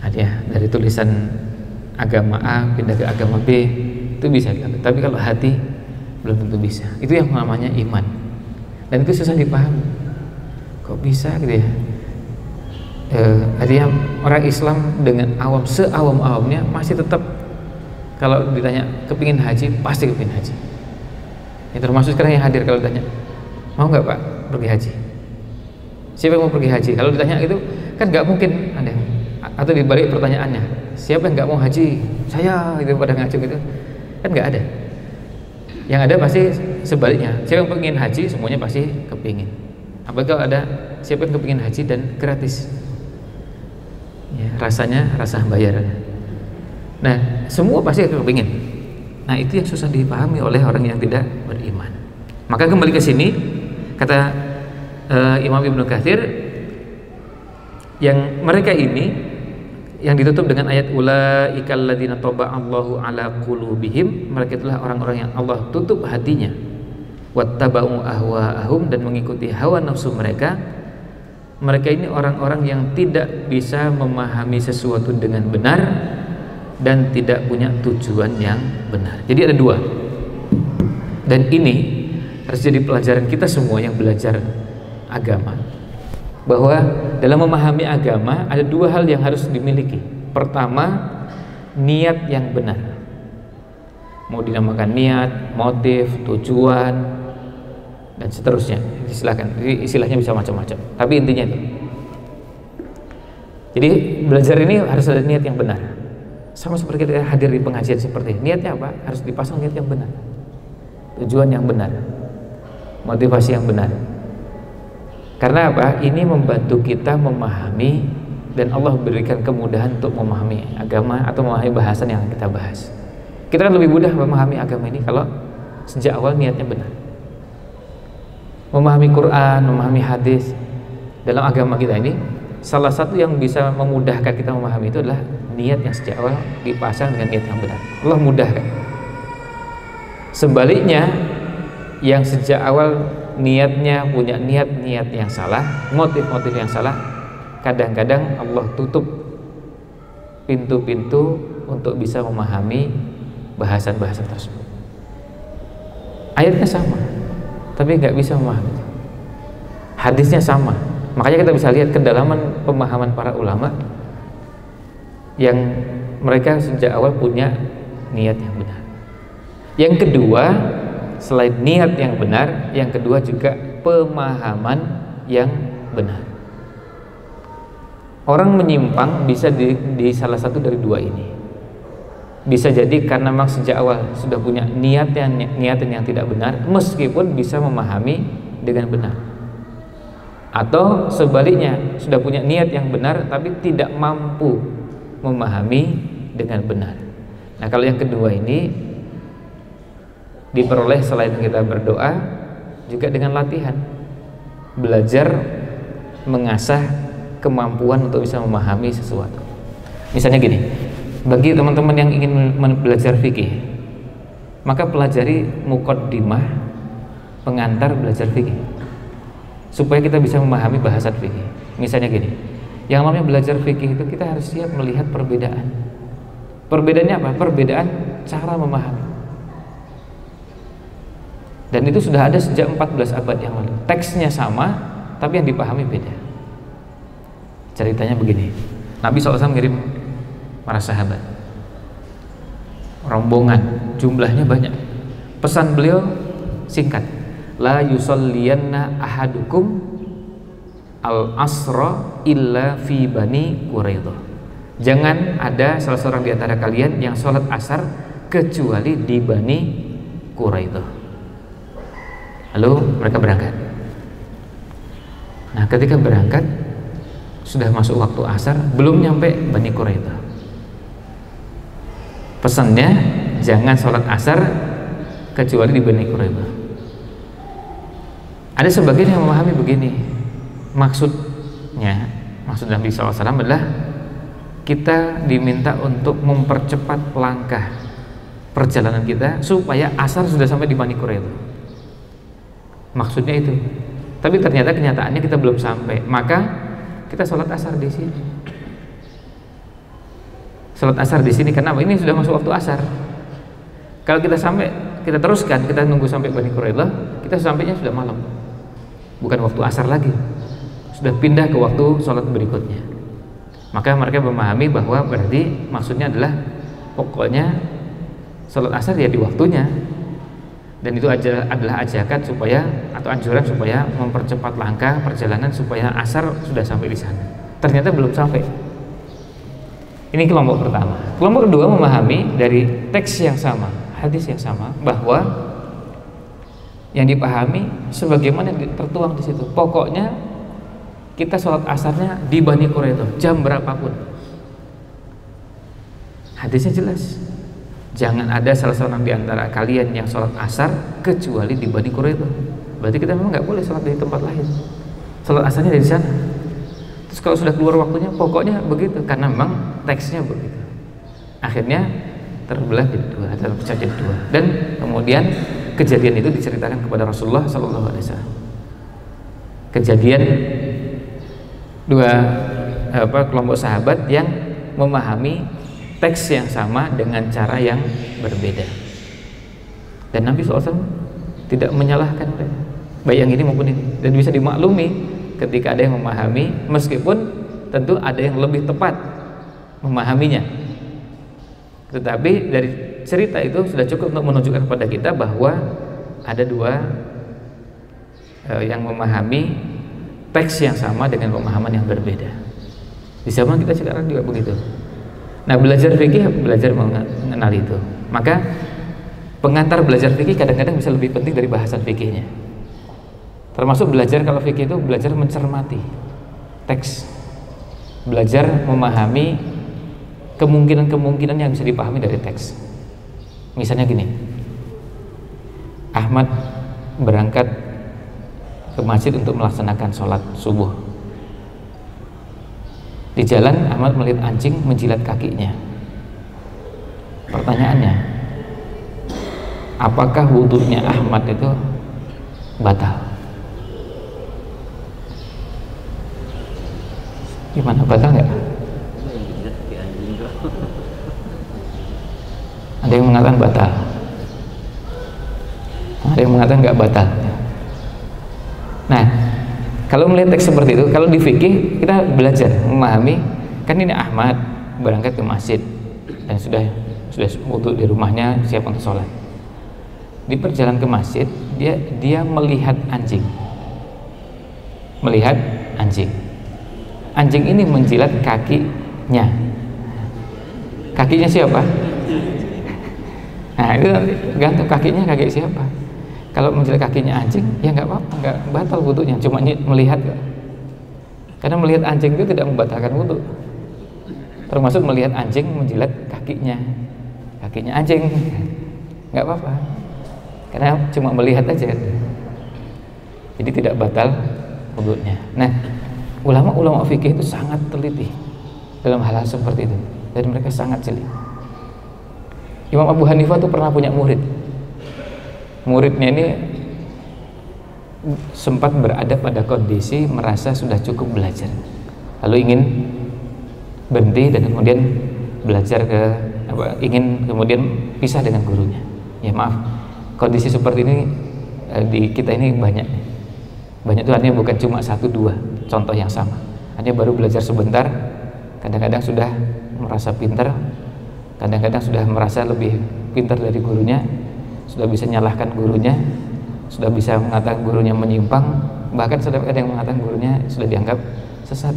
Speaker 1: Ada dari tulisan agama A pindah ke agama B, itu bisa. Tapi kalau hati belum tentu bisa. Itu yang namanya iman. Dan itu susah dipahami. Kok bisa gitu ya? Artinya orang Islam dengan awam, seawam-awamnya masih tetap kalau ditanya kepingin haji, pasti kepingin haji. Ya, termasuk sekarang yang hadir, kalau ditanya mau nggak Pak pergi haji, siapa yang mau pergi haji? Kalau ditanya itu kan nggak mungkin ada. Atau dibalik pertanyaannya, siapa yang nggak mau haji? Saya, itu pada ngacung itu kan nggak ada. Yang ada pasti sebaliknya, siapa yang pengen haji, semuanya pasti kepingin. Apalagi kalau ada siapa yang kepingin haji dan gratis, ya, rasanya rasa bayarannya. Nah semua pasti kepingin. Nah itu yang susah dipahami oleh orang yang tidak beriman. Maka kembali ke sini, kata Imam Ibnu Katsir, yang mereka ini yang ditutup dengan ayat ulaikal ladzina taba'allahu ala qulubihim, mereka itulah orang-orang yang Allah tutup hatinya, wattaba'u ahwa'ahum, dan mengikuti hawa nafsu mereka. Mereka ini orang-orang yang tidak bisa memahami sesuatu dengan benar dan tidak punya tujuan yang benar. Jadi ada dua, dan ini harus jadi pelajaran kita semua yang belajar agama, bahwa dalam memahami agama ada dua hal yang harus dimiliki. Pertama, niat yang benar. Mau dinamakan niat, motif, tujuan, dan seterusnya, silakan. Istilahnya bisa macam-macam, tapi intinya itu. Jadi belajar ini harus ada niat yang benar. Sama seperti kita hadir di pengajian seperti ini. Niatnya apa? Harus dipasang niat yang benar, tujuan yang benar, motivasi yang benar. Karena apa? Ini membantu kita memahami, dan Allah berikan kemudahan untuk memahami agama atau memahami bahasan yang kita bahas. Kita kan lebih mudah memahami agama ini kalau sejak awal niatnya benar. Memahami Quran, memahami hadis dalam agama kita ini, salah satu yang bisa memudahkan kita memahami itu adalah niat yang sejak awal dipasang dengan niat yang benar. Allah mudahkan. Sebaliknya, yang sejak awal niatnya punya niat-niat yang salah, motif-motif yang salah, kadang-kadang Allah tutup pintu-pintu untuk bisa memahami bahasan-bahasan tersebut. Ayatnya sama, tapi nggak bisa memahami. Hadisnya sama, makanya kita bisa lihat kedalaman pemahaman para ulama yang mereka sejak awal punya niat yang benar. Yang kedua, selain niat yang benar, yang kedua juga pemahaman yang benar. Orang menyimpang bisa di salah satu dari dua ini. Bisa jadi karena memang sejak awal sudah punya niatan yang tidak benar, meskipun bisa memahami dengan benar. Atau sebaliknya, sudah punya niat yang benar tapi tidak mampu memahami dengan benar. Nah, kalau yang kedua ini diperoleh selain kita berdoa, juga dengan latihan, belajar mengasah kemampuan untuk bisa memahami sesuatu. Misalnya gini, bagi teman-teman yang ingin belajar fikih, maka pelajari muqaddimah, pengantar belajar fikih, supaya kita bisa memahami bahasan fikih. Misalnya gini, yang namanya belajar fikih itu kita harus siap melihat perbedaan. Perbedaannya apa? Perbedaan cara memahami. Dan itu sudah ada sejak 14 abad yang lalu. Teksnya sama, tapi yang dipahami beda. Ceritanya begini, Nabi SAW ngirim para sahabat, rombongan, jumlahnya banyak. Pesan beliau singkat, la yusalliyanna ahadukum al-asra illa fi bani Quraidah. Jangan ada salah seorang di antara kalian yang sholat asar kecuali di Bani Quraidah. Lalu mereka berangkat. Nah, ketika berangkat sudah masuk waktu asar, belum nyampe Bani Quraidah. Pesannya jangan sholat asar kecuali di Bani Quraidah. Ada sebagian yang memahami begini, maksud Nabi SAW adalah kita diminta untuk mempercepat langkah perjalanan kita supaya asar sudah sampai di Bani Quraidah. Maksudnya itu. Tapi ternyata kenyataannya kita belum sampai, maka kita sholat asar di sini. Sholat asar di sini kenapa? Ini sudah masuk waktu asar. Kalau kita sampai, kita teruskan, kita nunggu sampai Bani Quraidah, kita sampainya sudah malam, bukan waktu asar lagi, sudah pindah ke waktu sholat berikutnya. Maka mereka memahami bahwa berarti maksudnya adalah pokoknya sholat asar ya di waktunya. Dan itu adalah ajakan supaya, atau anjuran supaya mempercepat langkah perjalanan supaya asar sudah sampai di sana. Ternyata belum sampai. Ini kelompok pertama. Kelompok kedua memahami dari teks yang sama, hadis yang sama, bahwa yang dipahami sebagaimana tertuang di situ. Pokoknya kita sholat asarnya di Bani Quraidah jam berapapun. Hadisnya jelas. Jangan ada salah seorang di antara kalian yang sholat asar kecuali di Bani Quraidah. Berarti kita memang nggak boleh sholat di tempat lain. Sholat asarnya dari sana. Terus kalau sudah keluar waktunya, pokoknya begitu. Karena memang teksnya begitu. Akhirnya terbelah jadi dua, terpecah jadi dua. Dan kemudian kejadian itu diceritakan kepada Rasulullah SAW. Kejadian dua kelompok sahabat yang memahami teks yang sama dengan cara yang berbeda. Dan Nabi SAW tidak menyalahkan mereka, baik yang ini maupun ini, dan bisa dimaklumi ketika ada yang memahami, meskipun tentu ada yang lebih tepat memahaminya. Tetapi dari cerita itu sudah cukup untuk menunjukkan kepada kita bahwa ada dua yang memahami teks yang sama dengan pemahaman yang berbeda. Di zaman kita sekarang juga begitu. Nah, belajar fikih, belajar mengenal itu. Maka pengantar belajar fikih kadang-kadang bisa lebih penting dari bahasan fikihnya. Termasuk belajar, kalau fikih itu belajar mencermati teks, belajar memahami kemungkinan-kemungkinan yang bisa dipahami dari teks. Misalnya gini, Ahmad berangkat ke masjid untuk melaksanakan sholat subuh. Di jalan Ahmad melihat anjing menjilat kakinya. Pertanyaannya, apakah wudhunya Ahmad itu batal? Gimana, batal nggak? Ada yang mengatakan batal, ada yang mengatakan nggak batal. Nah, kalau melihat teks seperti itu, kalau di fikih kita belajar memahami, kan ini Ahmad berangkat ke masjid dan sudah wudhu di rumahnya, siap untuk sholat. Di perjalanan ke masjid dia melihat anjing, anjing ini menjilat kakinya. Kakinya siapa? Nah, itu gantung kakinya kaki siapa. Kalau menjilat kakinya anjing, ya nggak apa-apa, nggak batal wudhunya, cuma melihat. Karena melihat anjing itu tidak membatalkan wudhu. Termasuk melihat anjing menjilat kakinya anjing, nggak apa-apa. Karena cuma melihat aja, jadi tidak batal wudhunya. Nah, ulama-ulama fikih itu sangat teliti dalam hal-hal seperti itu, dan mereka sangat jeli. Imam Abu Hanifah itu pernah punya muridnya ini sempat berada pada kondisi merasa sudah cukup belajar, lalu ingin berhenti dan kemudian belajar ingin kemudian pisah dengan gurunya. Ya maaf, kondisi seperti ini di kita ini banyak itu, artinya bukan cuma 1-2 contoh yang sama. Artinya baru belajar sebentar, kadang-kadang sudah merasa pintar, kadang-kadang sudah merasa lebih pintar dari gurunya, sudah bisa nyalahkan gurunya, sudah bisa mengatakan gurunya menyimpang, bahkan sudah ada yang mengatakan gurunya sudah dianggap sesat.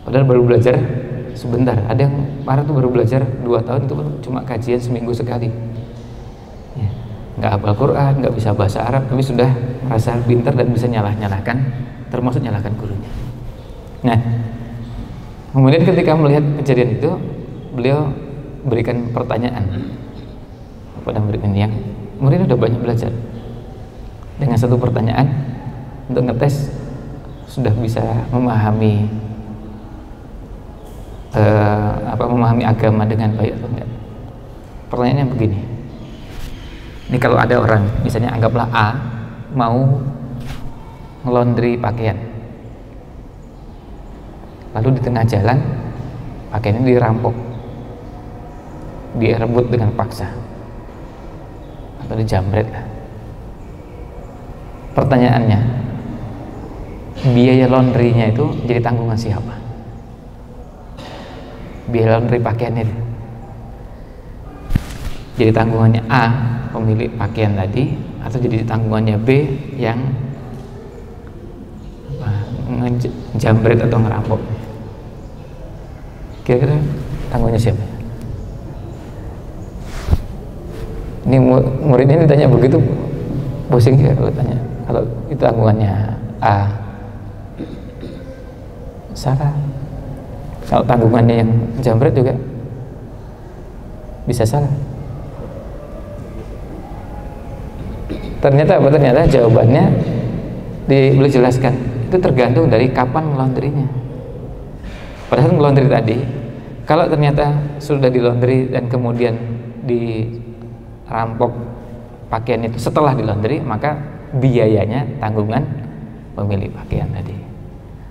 Speaker 1: Padahal baru belajar sebentar. Ada yang parah tuh baru belajar 2 tahun, itu cuma kajian seminggu sekali. Nggak hafal Quran, nggak bisa bahasa Arab, tapi sudah merasa pintar dan bisa nyalahkan, termasuk nyalahkan gurunya. Nah, kemudian ketika melihat kejadian itu, beliau berikan pertanyaan kepada murid ini, yang murid udah banyak belajar, dengan satu pertanyaan untuk ngetes sudah bisa memahami memahami agama dengan baik atau enggak. Pertanyaannya begini, ini kalau ada orang, misalnya anggaplah A mau ngelondri pakaian, lalu di tengah jalan pakaiannya dirampok, direbut dengan paksa atau dijamret lah. Pertanyaannya, biaya laundrynya itu jadi tanggungan siapa? Biaya laundry pakaian itu jadi tanggungannya A, pemilik pakaian tadi, atau jadi tanggungannya B yang jambret atau ngerampok? Kira-kira tanggungannya siapa? Ini muridnya ditanya begitu, pusing ya kalau tanya. Kalau itu tanggungannya A, salah. Kalau tanggungannya yang jambret juga bisa salah. Ternyata apa? Ternyata jawabannya beliau jelaskan, itu tergantung dari kapan ngelondrinya. Pada saat ngelondri tadi, Kalau ternyata sudah di laundry dan kemudian dirampok pakaian itu setelah di laundry, maka biayanya tanggungan pemilik pakaian tadi.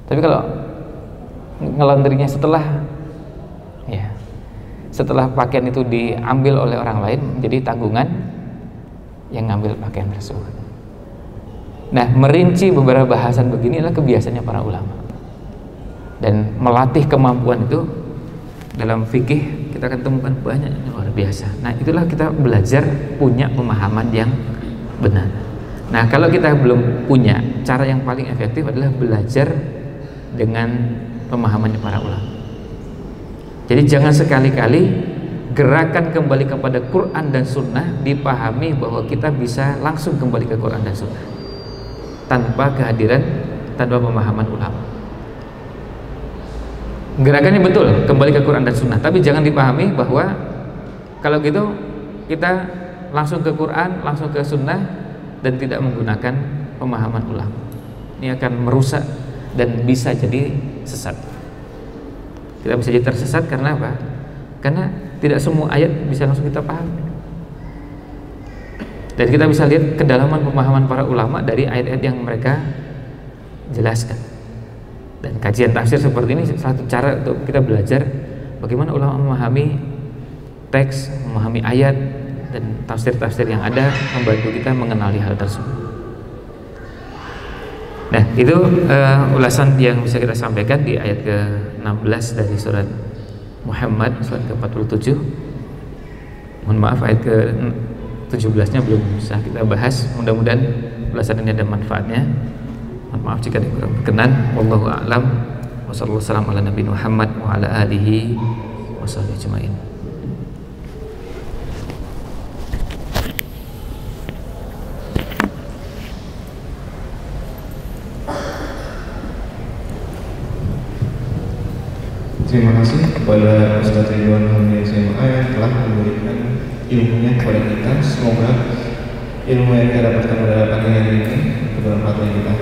Speaker 1: Tapi kalau ngelondrinya setelah pakaian itu diambil oleh orang lain, jadi tanggungan yang ngambil pakaian tersebut. Nah, merinci beberapa bahasan begini adalah kebiasaannya para ulama, dan melatih kemampuan itu dalam fikih kita akan temukan banyak yang luar biasa. Nah, itulah kita belajar punya pemahaman yang benar. Nah, kalau kita belum punya, cara yang paling efektif adalah belajar dengan pemahamannya para ulama. Jadi jangan sekali-kali gerakan kembali kepada Quran dan Sunnah dipahami bahwa kita bisa langsung kembali ke Quran dan Sunnah tanpa pemahaman ulama. Gerakannya betul, kembali ke Quran dan Sunnah, tapi jangan dipahami bahwa kalau gitu kita langsung ke Quran, langsung ke Sunnah dan tidak menggunakan pemahaman ulama. Ini akan merusak dan bisa jadi sesat. Kita bisa jadi tersesat karena apa? Karena tidak semua ayat bisa langsung kita pahami. Dan kita bisa lihat kedalaman pemahaman para ulama dari ayat-ayat yang mereka jelaskan. Dan kajian tafsir seperti ini satu cara untuk kita belajar bagaimana ulama memahami teks, memahami ayat dan tafsir-tafsir yang ada, membantu kita mengenali hal tersebut. Nah, itu ulasan yang bisa kita sampaikan di ayat ke-16 dari surat Muhammad, surat ke-47. Mohon maaf, ayat ke-17-nya belum bisa kita bahas. Mudah-mudahan ulasan ini ada manfaatnya. Mohon maaf jika ada kurang berkenan. Wallahu a'lam. Wassalamualaikum ala Nabi Muhammad wa ala alihi washabihi ajmain.
Speaker 2: Terima kasih kepada Ustaz Ridwan Hamdi SMA yang telah memberikan ilmunya kepada kita. Semoga ilmu yang kita dapatkan pada pagi hari ini bermanfaat bagi kita.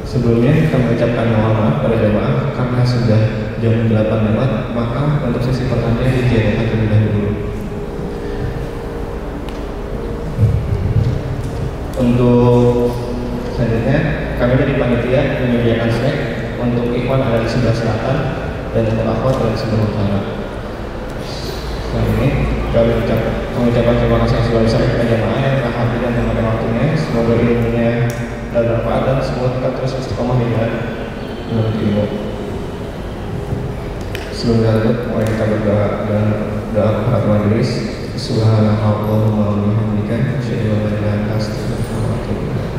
Speaker 2: Sebelumnya kami ucapkan mohon maaf pada jemaah karena sudah jam 8 lewat, maka untuk sesi pertanyaan ditiadakan terlebih dahulu. Untuk selanjutnya kami dari panitia menyediakan snack. Untuk ikhwan ada di sebelah selatan dan untuk akhwat ada di sebelah utara. Setelah ini kami mengucapkan terima kasih yang sebesar kepada jemaah yang telah hadir dan menggunakan waktunya. Semoga ilmunya bermanfaat dan semua kita terus istiqomah di jalan menuntut ilmu. Sebelum lanjut, mari kita berdoa dengan doa kepada majelis. Subhanallahumma wa bihamdika, asyhadu an la ilaha illa anta, astaghfiruka wa atubu ilaik.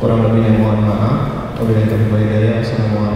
Speaker 2: Kurang lebihnya mohon maaf. Wabillahi taufiq wal hidayah. Assalamualaikum